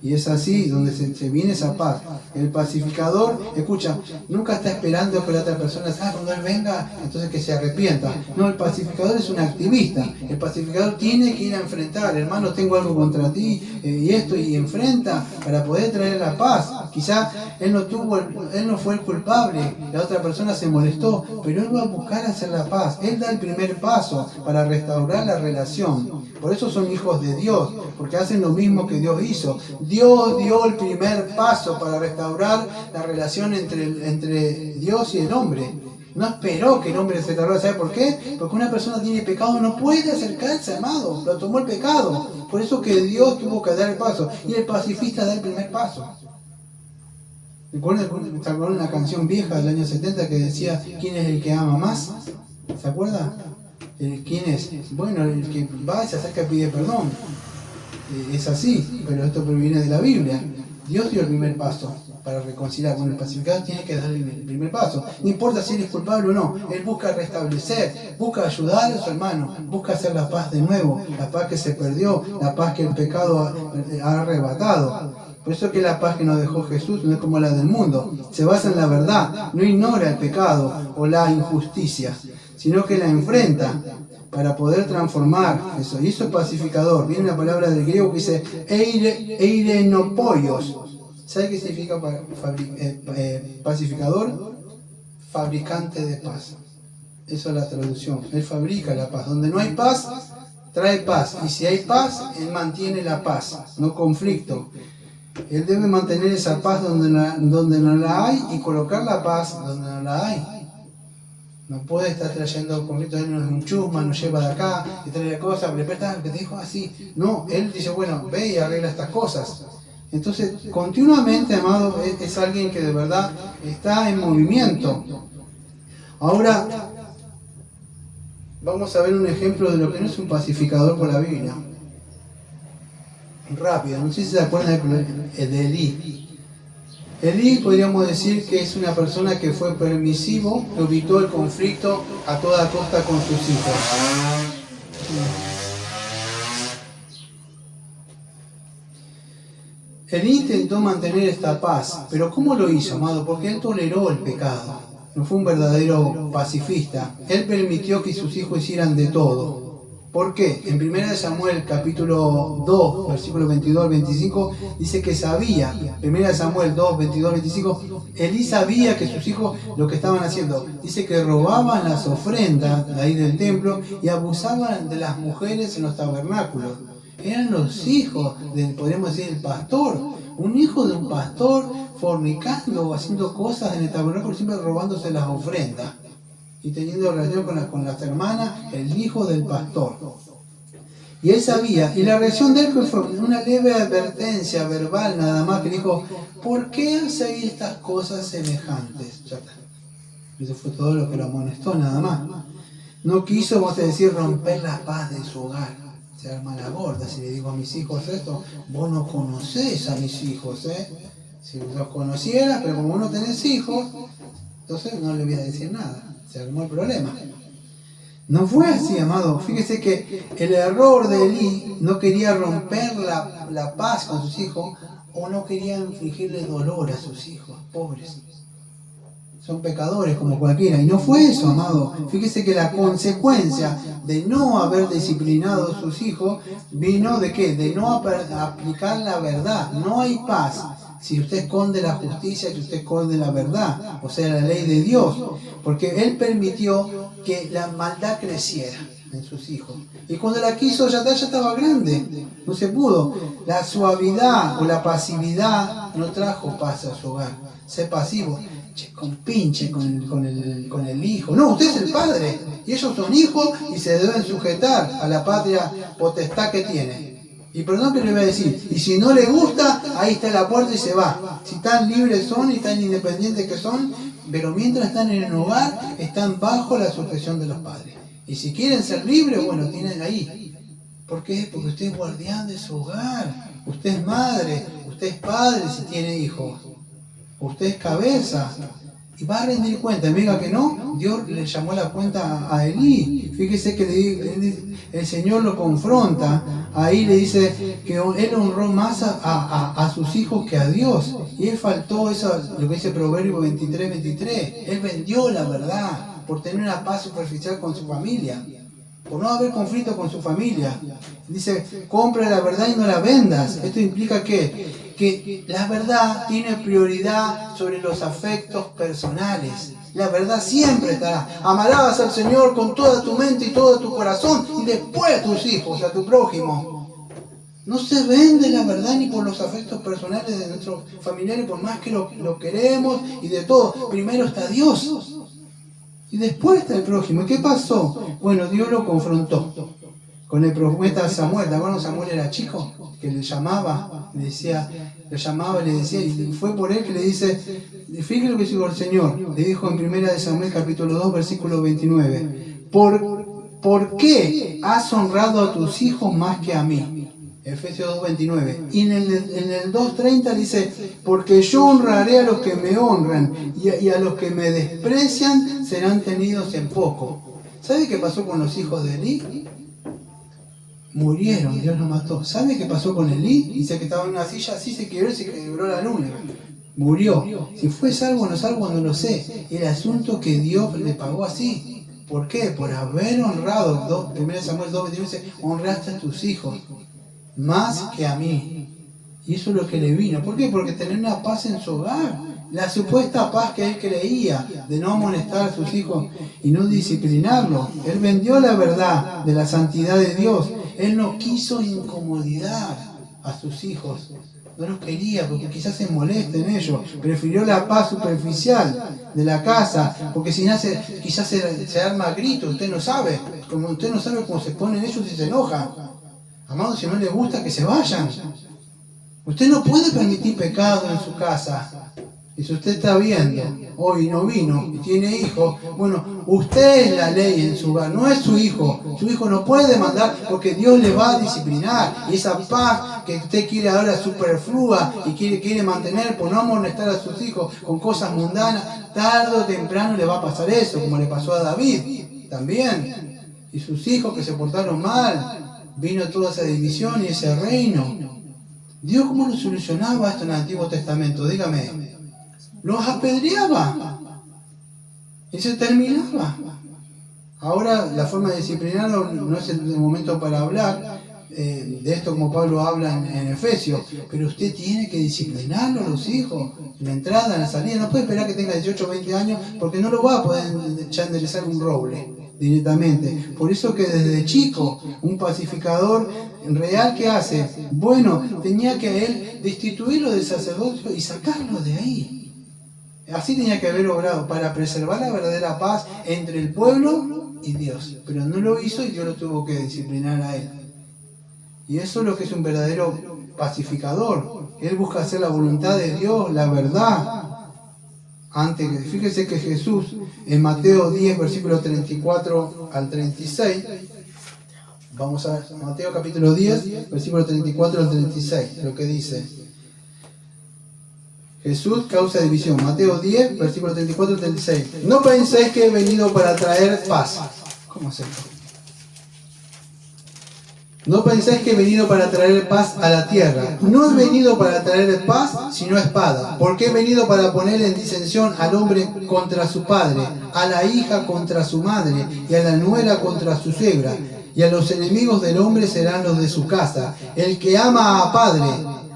Y es así donde se viene esa paz. El pacificador, escucha, nunca está esperando que la otra persona, cuando Él venga, entonces que se arrepienta. No, el pacificador es un activista. El pacificador tiene que ir a enfrentar. Hermano, tengo algo contra ti y enfrenta para poder traer la paz. Quizá él no fue el culpable, la otra persona se molestó, pero Él va a buscar hacer la paz. Él da el primer paso para restaurar la relación. Por eso son hijos de Dios, porque hacen lo mismo que Dios hizo. Dios dio el primer paso para restaurar la relación entre Dios y el hombre. No esperó que el hombre se tardara. ¿Sabe por qué? Porque una persona tiene pecado, no puede acercarse, amado. Lo tomó el pecado. Por eso que Dios tuvo que dar el paso. Y el pacifista da el primer paso. ¿Recuerdan una canción vieja del año 70 que decía ¿quién es el que ama más? ¿Se acuerda? ¿Quién es? Bueno, el que va y se acerca y pide perdón. Es así, pero esto proviene de la Biblia. Dios dio el primer paso para reconciliar con el pacificador, tiene que dar el primer paso. No importa si él es culpable o no, él busca restablecer, busca ayudar a su hermano, busca hacer la paz de nuevo, la paz que se perdió, la paz que el pecado ha arrebatado. Por eso que la paz que nos dejó Jesús no es como la del mundo, se basa en la verdad, no ignora el pecado o la injusticia, sino que la enfrenta para poder transformar eso. Y eso es pacificador. Viene una palabra del griego que dice eirenopoios. ¿Sabe qué significa pacificador? Fabricante de paz. Eso es la traducción. Él fabrica la paz. Donde no hay paz, trae paz. Y si hay paz, Él mantiene la paz, no conflicto. Él debe mantener esa paz donde no la hay y colocar la paz donde no la hay. No puede estar trayendo conflicto, Él no es un chusma, nos lleva de acá y trae cosas, pero después que te dijo así. No, Él dice, bueno, ve y arregla estas cosas. Entonces, continuamente, amado, es alguien que de verdad está en movimiento. Ahora, vamos a ver un ejemplo de lo que no es un pacificador por la Biblia. Rápido, no sé si se acuerdan de Elí. Elí podríamos decir que es una persona que fue permisivo, que evitó el conflicto a toda costa con sus hijos. Elí intentó mantener esta paz, pero ¿cómo lo hizo, amado? Porque él toleró el pecado. No fue un verdadero pacifista. Él permitió que sus hijos hicieran de todo. ¿Por qué? En 1 Samuel capítulo 2, versículos 22 al 25, dice que sabía, 1 Samuel 2, 22 al 25, Elí sabía que sus hijos lo que estaban haciendo. Dice que robaban las ofrendas de ahí del templo y abusaban de las mujeres en los tabernáculos. Eran los hijos podríamos decir, del pastor. Un hijo de un pastor fornicando o haciendo cosas en el tabernáculo, siempre robándose las ofrendas y teniendo relación con las hermanas, el hijo del pastor. Y él sabía, y la reacción de él fue una leve advertencia verbal nada más, que dijo, ¿por qué hacéis estas cosas semejantes? Ya está. Eso fue todo lo que lo amonestó nada más. No quiso, vamos a decir, romper la paz de su hogar. Se arma la gorda si le digo a mis hijos esto, vos no conocés a mis hijos, Si los conocieras, pero como vos no tenés hijos, entonces no le voy a decir nada. Se armó el problema. No fue así, amado. Fíjese que el error de Elí no quería romper la paz con sus hijos o no quería infligirle dolor a sus hijos, pobres. Son pecadores como cualquiera. Y no fue eso, amado. Fíjese que la consecuencia de no haber disciplinado a sus hijos vino de ¿qué? De no aplicar la verdad. No hay paz si usted esconde la justicia, si usted esconde la verdad, o sea, la ley de Dios. Porque Él permitió que la maldad creciera en sus hijos. Y cuando la quiso ya estaba grande. No se pudo. La suavidad o la pasividad no trajo paz a su hogar. Sé pasivo. Compinche con el hijo. No, usted es el padre. Y ellos son hijos y se deben sujetar a la patria potestad que tiene. Y perdón que le voy a decir, y si no le gusta, ahí está la puerta y se va. Si tan libres son y tan independientes que son, pero mientras están en el hogar, están bajo la sujeción de los padres. Y si quieren ser libres, bueno, tienen ahí. ¿Por qué? Porque usted es guardián de su hogar. Usted es madre, usted es padre si tiene hijos. Usted es cabeza. Y va a rendir cuenta. Y diga que no, Dios le llamó la cuenta a Elí. Fíjese que el Señor lo confronta. Ahí le dice que él honró más a sus hijos que a Dios. Y él faltó eso, lo que dice Proverbio 23:23. Él vendió la verdad por tener una paz superficial con su familia. Por no haber conflicto con su familia. Dice, compra la verdad y no la vendas. Esto implica que la verdad tiene prioridad sobre los afectos personales. La verdad siempre estará. Amarás al Señor con toda tu mente y todo tu corazón y después a tus hijos, a tu prójimo. No se vende la verdad ni por los afectos personales de nuestros familiares, por más que lo queremos y de todo. Primero está Dios. Y después está el prójimo. ¿Y qué pasó? Bueno, Dios lo confrontó con el profeta Samuel. ¿De acuerdo? Samuel era chico, que le llamaba, le decía, y fue por él que le dice, fíjate lo que dijo el Señor. Le dijo en 1 Samuel capítulo 2, versículo 29. ¿Por qué has honrado a tus hijos más que a mí? Efesios 2:29. Y en el 2:30 dice, porque yo honraré a los que me honran y a los que me desprecian serán tenidos en poco. ¿Sabe qué pasó con los hijos de Elí? Murieron, Dios los mató. ¿Sabe qué pasó con Elí? Dice que estaba en una silla, así se quebró la luna. Murió. Si fue salvo o no salvo, no lo sé. El asunto que Dios le pagó así. ¿Por qué? Por haber honrado. 1 Samuel 2:29 dice, honraste a tus hijos más que a mí. Y eso es lo que le vino. ¿Por qué? Porque tener una paz en su hogar. La supuesta paz que él creía de no amonestar a sus hijos y no disciplinarlos. Él vendió la verdad de la santidad de Dios. Él no quiso incomodidad a sus hijos. No los quería porque quizás se molesten ellos. Prefirió la paz superficial de la casa. Porque si nace, quizás se arma grito. Usted no sabe. Como usted no sabe cómo se ponen ellos y se enojan. Amado, si no les gusta, que se vayan. Usted no puede permitir pecado en su casa. Y si usted está viendo, hoy no vino y tiene hijos, bueno, usted es la ley en su hogar, no es su hijo. Su hijo no puede demandar porque Dios le va a disciplinar. Y esa paz que usted quiere ahora superflua y quiere mantener por no amonestar a sus hijos con cosas mundanas, tarde o temprano le va a pasar eso, como le pasó a David también. Y sus hijos que se portaron mal. Vino toda esa división y ese reino. Dios, ¿cómo lo solucionaba esto en el Antiguo Testamento? Dígame. Los apedreaba. Y se terminaba. Ahora la forma de disciplinarlo no es el momento para hablar de esto como Pablo habla en Efesios. Pero usted tiene que disciplinarlo a los hijos. En la entrada, en la salida. No puede esperar que tenga 18 o 20 años porque no lo va a poder ya enderezar un roble directamente. Por eso que desde chico, un pacificador real, ¿qué hace? Bueno, tenía que él destituirlo del sacerdocio y sacarlo de ahí. Así tenía que haber obrado para preservar la verdadera paz entre el pueblo y Dios. Pero no lo hizo y Dios lo tuvo que disciplinar a él. Y eso es lo que es un verdadero pacificador. Él busca hacer la voluntad de Dios, la verdad. Fíjese que Jesús en Mateo 10, versículos 34 al 36, vamos a ver, Mateo capítulo 10, versículos 34 al 36, lo que dice. Jesús causa división. Mateo 10, versículos 34 al 36. No penséis que he venido para traer paz. ¿Cómo es esto? No penséis que he venido para traer paz a la tierra. No he venido para traer paz, sino espada. Porque he venido para poner en disensión al hombre contra su padre, a la hija contra su madre, y a la nuera contra su suegra. Y a los enemigos del hombre serán los de su casa. El que ama a padre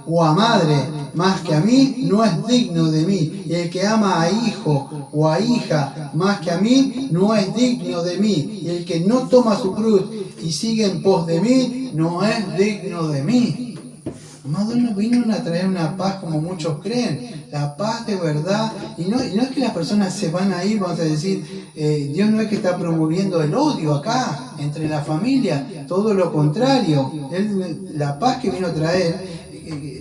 o a madre más que a mí, no es digno de mí. Y el que ama a hijo o a hija más que a mí, no es digno de mí. Y el que no toma su cruz y sigue en pos de mí, no es digno de mí. Amado, no vino a traer una paz como muchos creen, la paz de verdad. Y no es que las personas se van a ir, vamos a decir, Dios no es que está promoviendo el odio acá, entre la familia, todo lo contrario. La paz que vino a traer,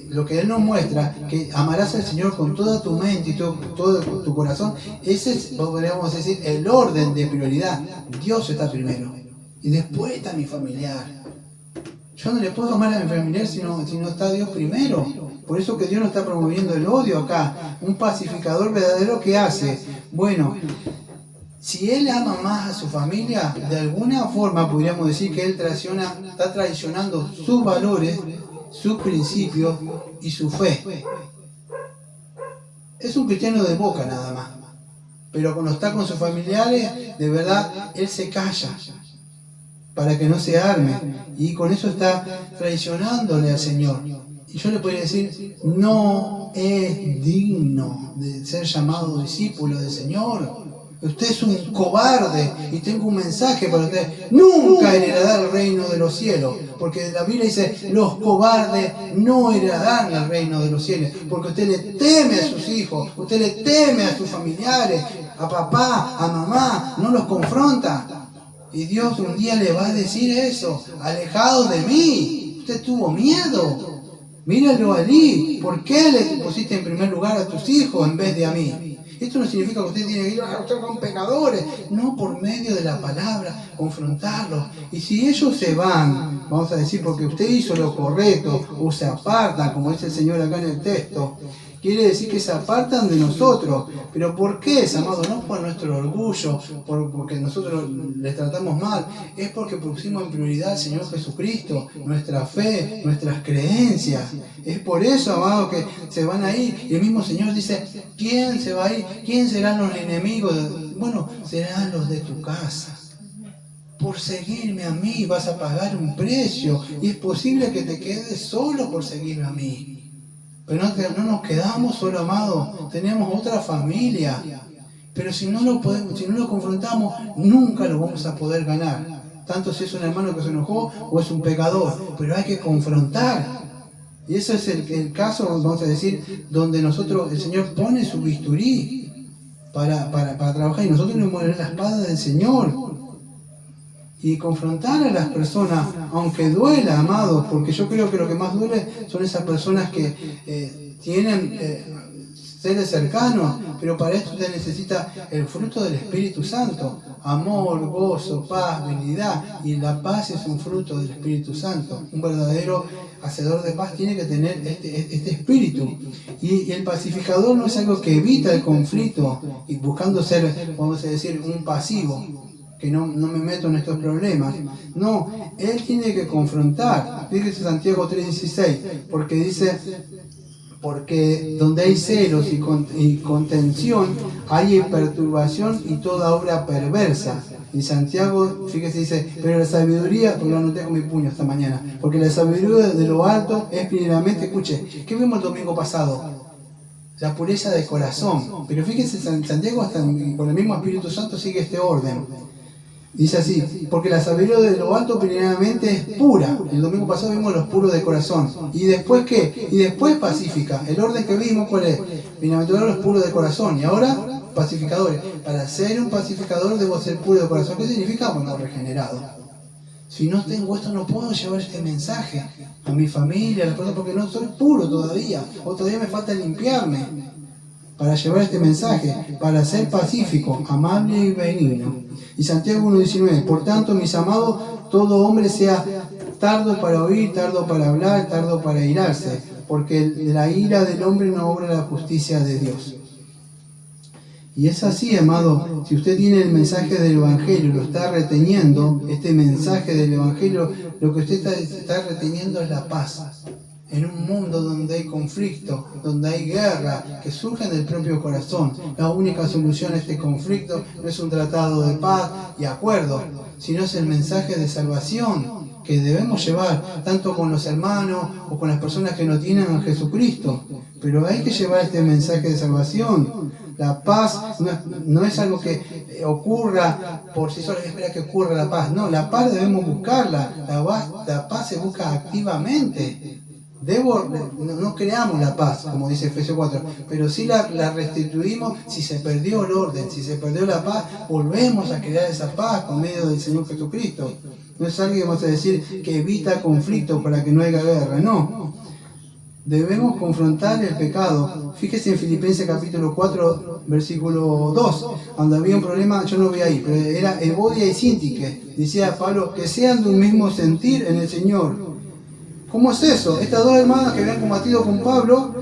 lo que Él nos muestra, que amarás al Señor con toda tu mente y todo tu corazón, ese es, podríamos decir, el orden de prioridad. Dios está primero. y después está mi familiar. Yo no le puedo amar a mi familiar si no está Dios primero. Por eso que Dios no está promoviendo el odio acá. Un pacificador verdadero, ¿qué hace? Bueno, si él ama más a su familia, de alguna forma podríamos decir que él está traicionando sus valores, sus principios y su fe. Es un cristiano de boca nada más. Pero cuando está con sus familiares, de verdad, él se calla para que no se arme. Y con eso está traicionándole al Señor. Y yo le podría decir, no es digno de ser llamado discípulo del Señor. Usted es un cobarde y tengo un mensaje para usted. Nunca heredará el reino de los cielos. Porque la Biblia dice, los cobardes no heredarán el reino de los cielos. Porque usted le teme a sus hijos, usted le teme a sus familiares, a papá, a mamá, no los confronta. Y Dios un día le va a decir eso, alejados de mí. Usted tuvo miedo. Míralo allí. ¿Por qué le pusiste en primer lugar a tus hijos en vez de a mí? Esto no significa que usted tiene que ir a luchar con pecadores. No, por medio de la palabra, confrontarlos. Y si ellos se van, vamos a decir, porque usted hizo lo correcto, o se apartan, como dice el Señor acá en el texto, quiere decir que se apartan de nosotros. ¿Pero por qué, amados? No por nuestro orgullo, porque nosotros les tratamos mal. Es porque pusimos en prioridad al Señor Jesucristo, nuestra fe, nuestras creencias. Es por eso, amados, que se van a ir. Y el mismo Señor dice, ¿quién se va a ir? ¿Quién serán los enemigos? Bueno, serán los de tu casa. Por seguirme a mí vas a pagar un precio. Y es posible que te quedes solo por seguirme a mí. Pero no nos quedamos solo, amados, tenemos otra familia. Pero si no lo confrontamos, nunca lo vamos a poder ganar. Tanto si es un hermano que se enojó o es un pecador. Pero hay que confrontar. Y ese es el caso, vamos a decir, donde el Señor pone su bisturí para trabajar. Y nosotros nos ponemos la espada del Señor. Y confrontar a las personas, aunque duela, amados, porque yo creo que lo que más duele son esas personas que tienen seres cercanos, pero para esto usted necesita el fruto del Espíritu Santo: amor, gozo, paz, benignidad. Y la paz es un fruto del Espíritu Santo. Un verdadero hacedor de paz tiene que tener este espíritu. Y el pacificador no es algo que evita el conflicto y buscando ser, vamos a decir, un pasivo, que no me meto en estos problemas. No, él tiene que confrontar. Fíjese Santiago 3:16, porque dice, porque donde hay celos y contención, hay perturbación y toda obra perversa. Y Santiago, fíjese, dice, pero la sabiduría, porque lo anoté con mi puño esta mañana, porque la sabiduría de lo alto es primeramente, escuche, ¿qué vimos el domingo pasado? La pureza de corazón. Pero fíjese, Santiago, hasta con el mismo Espíritu Santo sigue este orden. Dice así, porque la sabiduría de lo alto primeramente es pura. El domingo pasado vimos los puros de corazón. ¿Y después qué? Y después pacífica. El orden que vimos, ¿cuál es? Bienaventurados los puros de corazón. Y ahora, pacificadores. Para ser un pacificador debo ser puro de corazón. ¿Qué significa? Bueno, regenerado. Si no tengo esto, no puedo llevar este mensaje a mi familia, a las personas, porque no soy puro todavía. O todavía me falta limpiarme para llevar este mensaje, para ser pacífico, amable y benigno. Y Santiago 1:19, por tanto, mis amados, todo hombre sea tardo para oír, tardo para hablar, tardo para airarse, porque la ira del hombre no obra la justicia de Dios. Y es así, amado, si usted tiene el mensaje del Evangelio, lo está reteniendo, este mensaje del Evangelio, lo que usted está reteniendo es la paz. En un mundo donde hay conflicto, donde hay guerra, que surgen del propio corazón. La única solución a este conflicto no es un tratado de paz y acuerdo, sino es el mensaje de salvación que debemos llevar, tanto con los hermanos o con las personas que no tienen a Jesucristo. Pero hay que llevar este mensaje de salvación. La paz no es algo que ocurra por sí sola, espera que ocurra la paz. No, la paz debemos buscarla. La paz se busca activamente. No creamos la paz, como dice Efesios 4, pero sí la restituimos si se perdió el orden, si se perdió la paz, volvemos a crear esa paz por medio del Señor Jesucristo. No es algo que vamos a decir que evita conflicto para que no haya guerra, no. Debemos confrontar el pecado. Fíjese en Filipenses capítulo 4, versículo 2, cuando había un problema, yo no voy ahí, pero era Evodia y Síntique. Decía Pablo, que sean de un mismo sentir en el Señor. ¿Cómo es eso? Estas dos hermanas que habían combatido con Pablo,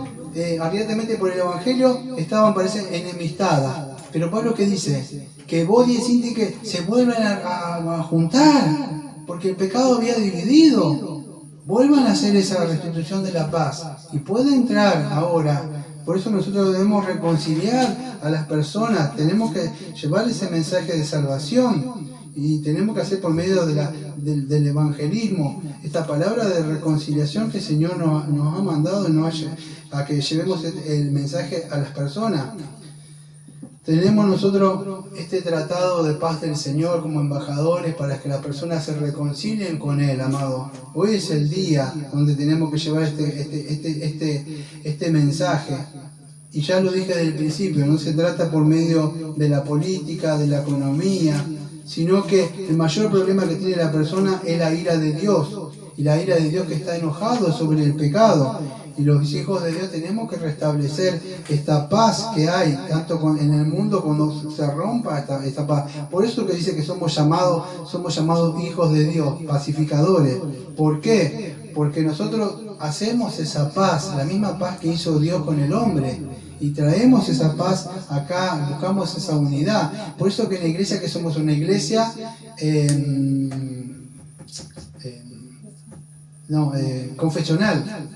ardientemente por el Evangelio, estaban, parece, enemistadas. Pero Pablo, ¿qué dice? Que Evodia y Síntique se vuelvan a juntar, porque el pecado había dividido. Vuelvan a hacer esa restitución de la paz y puede entrar ahora. Por eso nosotros debemos reconciliar a las personas, tenemos que llevar ese mensaje de salvación y tenemos que hacer por medio del evangelismo esta palabra de reconciliación que el Señor nos ha mandado a que llevemos el mensaje a las personas. Tenemos nosotros este tratado de paz del Señor como embajadores para que las personas se reconcilien con Él, amado. Hoy es el día donde tenemos que llevar este mensaje. Y ya lo dije desde el principio, no se trata por medio de la política, de la economía, sino que el mayor problema que tiene la persona es la ira de Dios. Y la ira de Dios que está enojado sobre el pecado. Y los hijos de Dios tenemos que restablecer esta paz que hay, tanto en el mundo cuando se rompa esta paz. Por eso que dice que somos llamados hijos de Dios, pacificadores. ¿Por qué? Porque nosotros hacemos esa paz, la misma paz que hizo Dios con el hombre. Y traemos esa paz acá, buscamos esa unidad. Por eso que en la iglesia, que somos una iglesia confesional,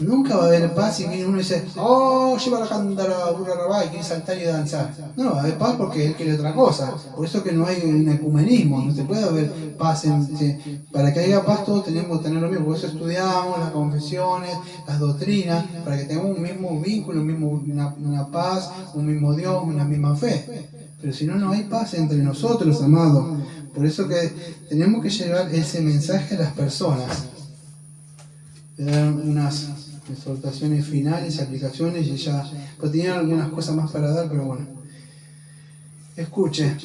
nunca va a haber paz si viene uno y dice, oh, lleva la cántara, burra rabá, y quiere saltar y danzar. No, va a haber paz porque él quiere otra cosa. Por eso que no hay un ecumenismo, no se puede haber paz. Para que haya paz todos tenemos que tener lo mismo. Por eso estudiamos las confesiones, las doctrinas, para que tengamos un mismo vínculo, una paz, un mismo Dios, una misma fe. Pero si no, no hay paz entre nosotros, amados. Por eso que tenemos que llevar ese mensaje a las personas. Le dan unas exhortaciones finales, aplicaciones, y ya, pues tenían algunas cosas más para dar, pero bueno. Escuche.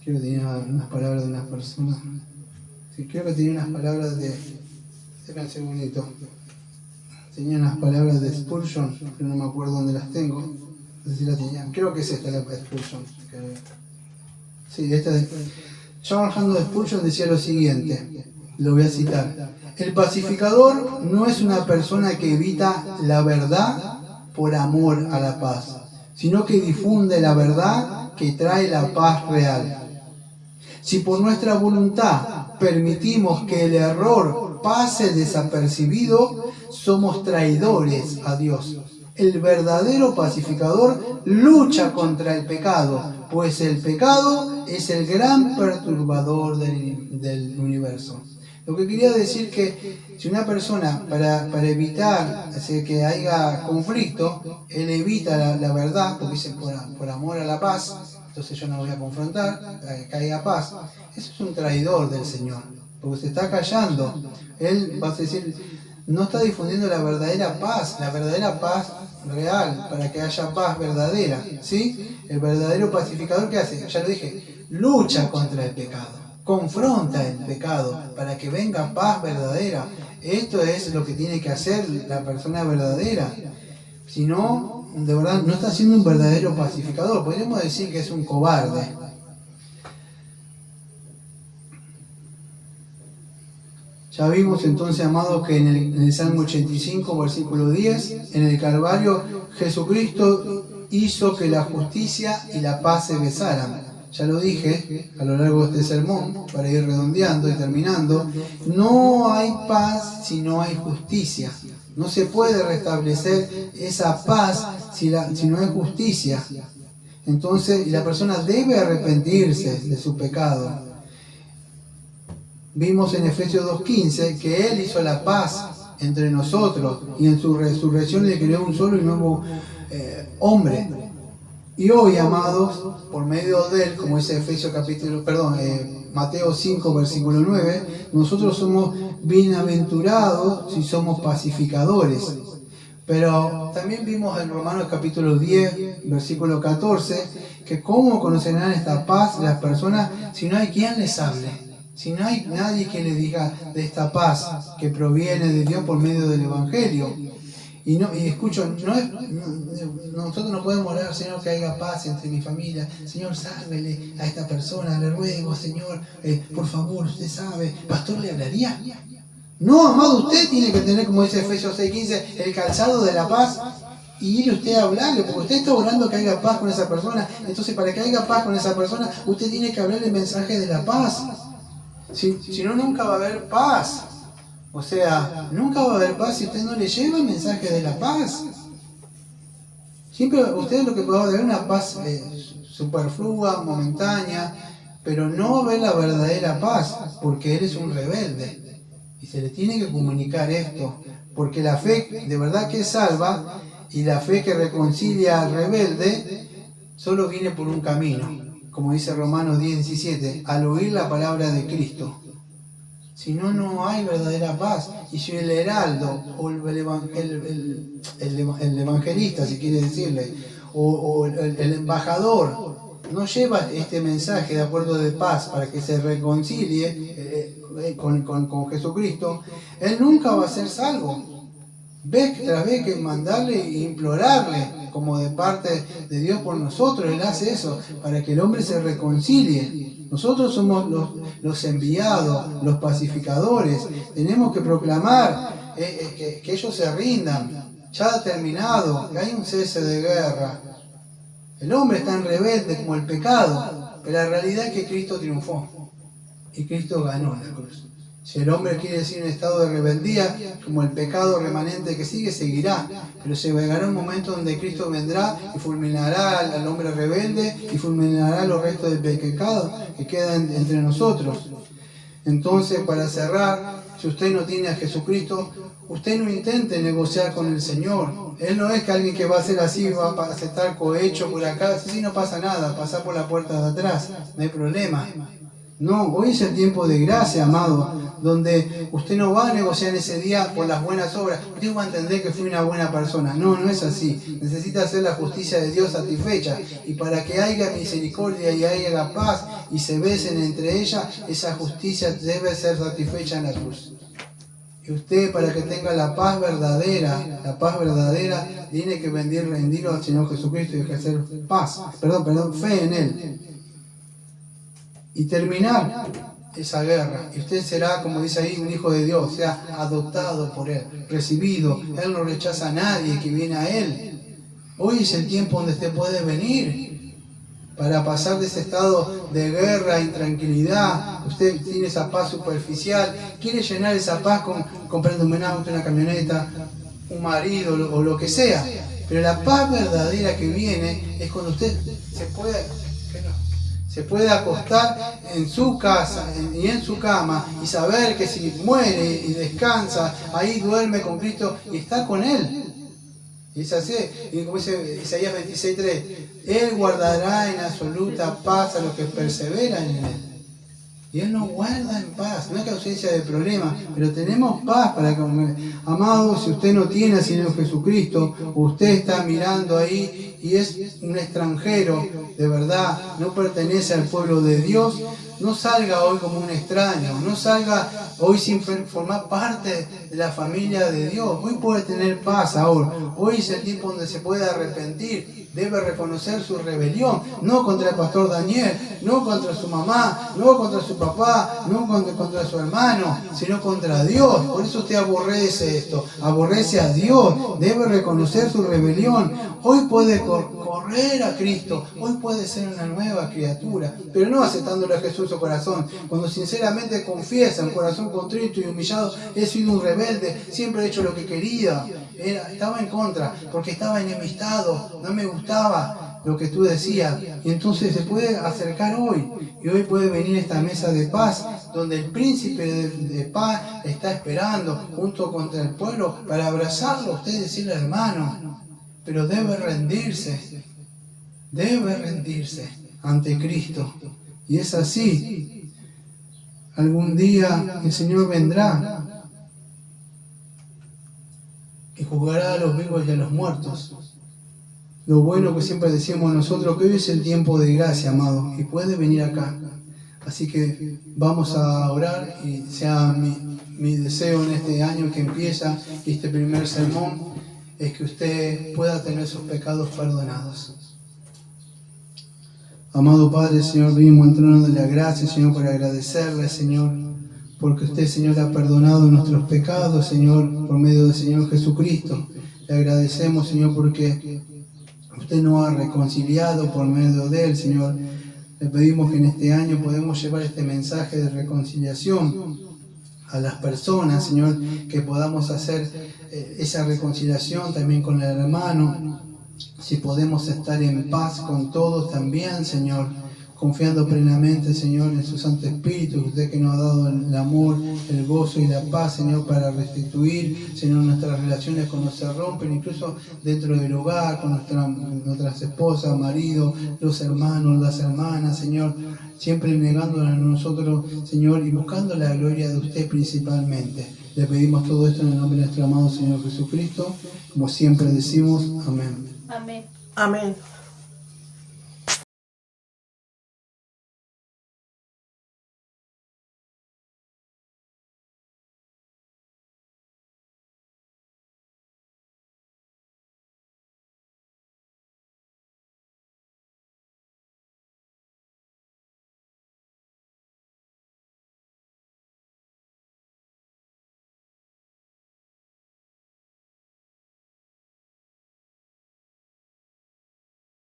Creo que tenía unas palabras de unas personas. Sí, creo que tenía unas palabras de... Espera un segundito. Tenía unas palabras de Spurgeon, pero no me acuerdo dónde las tengo. No sé si las tenían. Creo que es esta la de Spurgeon. Sí, esta de... John Handel de Spurgeon decía lo siguiente. Lo voy a citar. El pacificador no es una persona que evita la verdad por amor a la paz, sino que difunde la verdad que trae la paz real. Si por nuestra voluntad permitimos que el error pase desapercibido, somos traidores a Dios. El verdadero pacificador lucha contra el pecado, pues el pecado es el gran perturbador del universo. Lo que quería decir que si una persona, para evitar que haya conflicto, él evita la verdad, porque dice por amor a la paz, entonces yo no voy a confrontar, que haya paz. Eso es un traidor del Señor, porque se está callando. Él va a decir, no está difundiendo la verdadera paz real, para que haya paz verdadera, ¿sí? El verdadero pacificador, ¿qué hace? Ya lo dije, lucha contra el pecado. Confronta el pecado para que venga paz verdadera. Esto es lo que tiene que hacer la persona verdadera. Si no, de verdad, no está siendo un verdadero pacificador. Podríamos decir que es un cobarde. Ya vimos entonces, amados, que en el Salmo 85, versículo 10, en el Calvario, Jesucristo hizo que la justicia y la paz se besaran. Ya lo dije a lo largo de este sermón, para ir redondeando y terminando. No hay paz si no hay justicia. No se puede restablecer esa paz si no hay justicia. Entonces, la persona debe arrepentirse de su pecado. Vimos en Efesios 2:15 que Él hizo la paz entre nosotros y en su resurrección le creó un solo y nuevo hombre. Y hoy, amados, por medio de Él, como dice Mateo 5, versículo 9, nosotros somos bienaventurados si somos pacificadores. Pero también vimos en Romanos capítulo 10, versículo 14, que cómo conocerán esta paz las personas si no hay quien les hable. Si no hay nadie que le diga de esta paz que proviene de Dios por medio del Evangelio. Y escucho, nosotros no podemos orar, Señor, que haya paz entre mi familia. Señor, sálvele a esta persona, le ruego, Señor, por favor, usted sabe. ¿Pastor le hablaría? No, amado, usted tiene que tener, como dice Efesios 6:15, el calzado de la paz y ir usted a hablarle, porque usted está orando que haya paz con esa persona. Entonces, para que haya paz con esa persona, usted tiene que hablarle el mensaje de la paz. Si no, nunca va a haber paz. O sea, nunca va a haber paz si usted no le lleva el mensaje de la paz. Siempre usted lo que puede haber una paz superflua, momentánea, pero no va a haber la verdadera paz, porque él es un rebelde. Y se le tiene que comunicar esto, porque la fe de verdad que salva y la fe que reconcilia al rebelde solo viene por un camino, como dice Romanos 10:17, al oír la palabra de Cristo. Si no, no hay verdadera paz. Y si el heraldo o el evangelista, si quiere decirle, o el embajador no lleva este mensaje de acuerdo de paz para que se reconcilie con Jesucristo, él nunca va a ser salvo. Vez tras vez que mandarle e implorarle como de parte de Dios por nosotros, Él hace eso para que el hombre se reconcilie. Nosotros somos los enviados, los pacificadores. Tenemos que proclamar que ellos se rindan. Ya ha terminado, que hay un cese de guerra. El hombre es tan rebelde como el pecado, pero la realidad es que Cristo triunfó y Cristo ganó la cruz. Si el hombre quiere decir en estado de rebeldía, como el pecado remanente que sigue, seguirá. Pero se llegará un momento donde Cristo vendrá y fulminará al hombre rebelde y fulminará los restos del pecado que quedan entre nosotros. Entonces, para cerrar, si usted no tiene a Jesucristo, usted no intente negociar con el Señor. Él no es que alguien que va a hacer así, va a aceptar cohecho por acá, si no pasa nada, pasa por la puerta de atrás, no hay problema. No, hoy es el tiempo de gracia, amado, donde usted no va a negociar ese día por las buenas obras. Usted va a entender que fui una buena persona. No, no es así. Necesita hacer la justicia de Dios satisfecha. Y para que haya misericordia y haya paz y se besen entre ellas, esa justicia debe ser satisfecha en la cruz. Y usted, para que tenga la paz verdadera, tiene que rendir al Señor Jesucristo y ejercer fe en Él. Y terminar esa guerra. Y usted será, como dice ahí, un hijo de Dios, o sea, adoptado por Él, recibido. Él no rechaza a nadie que viene a Él. Hoy es el tiempo donde usted puede venir para pasar de ese estado de guerra, intranquilidad. Usted tiene esa paz superficial, quiere llenar esa paz comprando un auto, una camioneta, un marido o lo que sea. Pero la paz verdadera que viene es cuando usted se puede acostar en su casa y en su cama y saber que si muere y descansa, ahí duerme con Cristo y está con Él. Y es así, y como dice Isaías 26:3, Él guardará en absoluta paz a los que perseveran en Él. Y Él nos guarda en paz, no es que ausencia de problemas, pero tenemos paz para comer. Amado, si usted no tiene al Señor Jesucristo, usted está mirando ahí y es un extranjero, de verdad, no pertenece al pueblo de Dios, no salga hoy como un extraño, no salga hoy sin formar parte de la familia de Dios. Hoy puede tener paz ahora, hoy es el tiempo donde se puede arrepentir. Debe reconocer su rebelión, no contra el pastor Daniel, no contra su mamá, no contra su papá, no contra su hermano, sino contra Dios. Por eso usted aborrece esto, aborrece a Dios, debe reconocer su rebelión. Hoy puede correr a Cristo, hoy puede ser una nueva criatura, pero no aceptándole a Jesús su corazón. Cuando sinceramente confiesa, en corazón contrito y humillado, he sido un rebelde, siempre he hecho lo que quería. Estaba en contra, porque estaba enemistado, no me gustaba lo que tú decías. Y entonces se puede acercar hoy, y hoy puede venir esta mesa de paz, donde el príncipe de paz está esperando, junto con el pueblo, para abrazarlo a usted y decirle, hermano, pero debe rendirse ante Cristo. Y es así. Algún día el Señor vendrá y juzgará a los vivos y a los muertos. Lo bueno que siempre decimos nosotros, que hoy es el tiempo de gracia, amado, y puede venir acá. Así que vamos a orar y sea mi deseo en este año que empieza, este primer sermón, es que usted pueda tener sus pecados perdonados. Amado Padre, Señor, venimos en trono de la gracia, Señor, para agradecerle, Señor, porque usted, Señor, ha perdonado nuestros pecados, Señor, por medio del Señor Jesucristo. Le agradecemos, Señor, porque usted nos ha reconciliado por medio de él, Señor. Le pedimos que en este año podamos llevar este mensaje de reconciliación a las personas, Señor, que podamos hacer esa reconciliación también con el hermano. Si podemos estar en paz con todos también, Señor, confiando plenamente, Señor, en su Santo Espíritu, usted que nos ha dado el amor, el gozo y la paz, Señor, para restituir, Señor, nuestras relaciones cuando se rompen, incluso dentro del hogar, con nuestras esposas, maridos, los hermanos, las hermanas, Señor, siempre negándonos a nosotros, Señor, y buscando la gloria de usted principalmente. Le pedimos todo esto en el nombre de nuestro amado Señor Jesucristo, como siempre decimos, amén. Amén. Amén.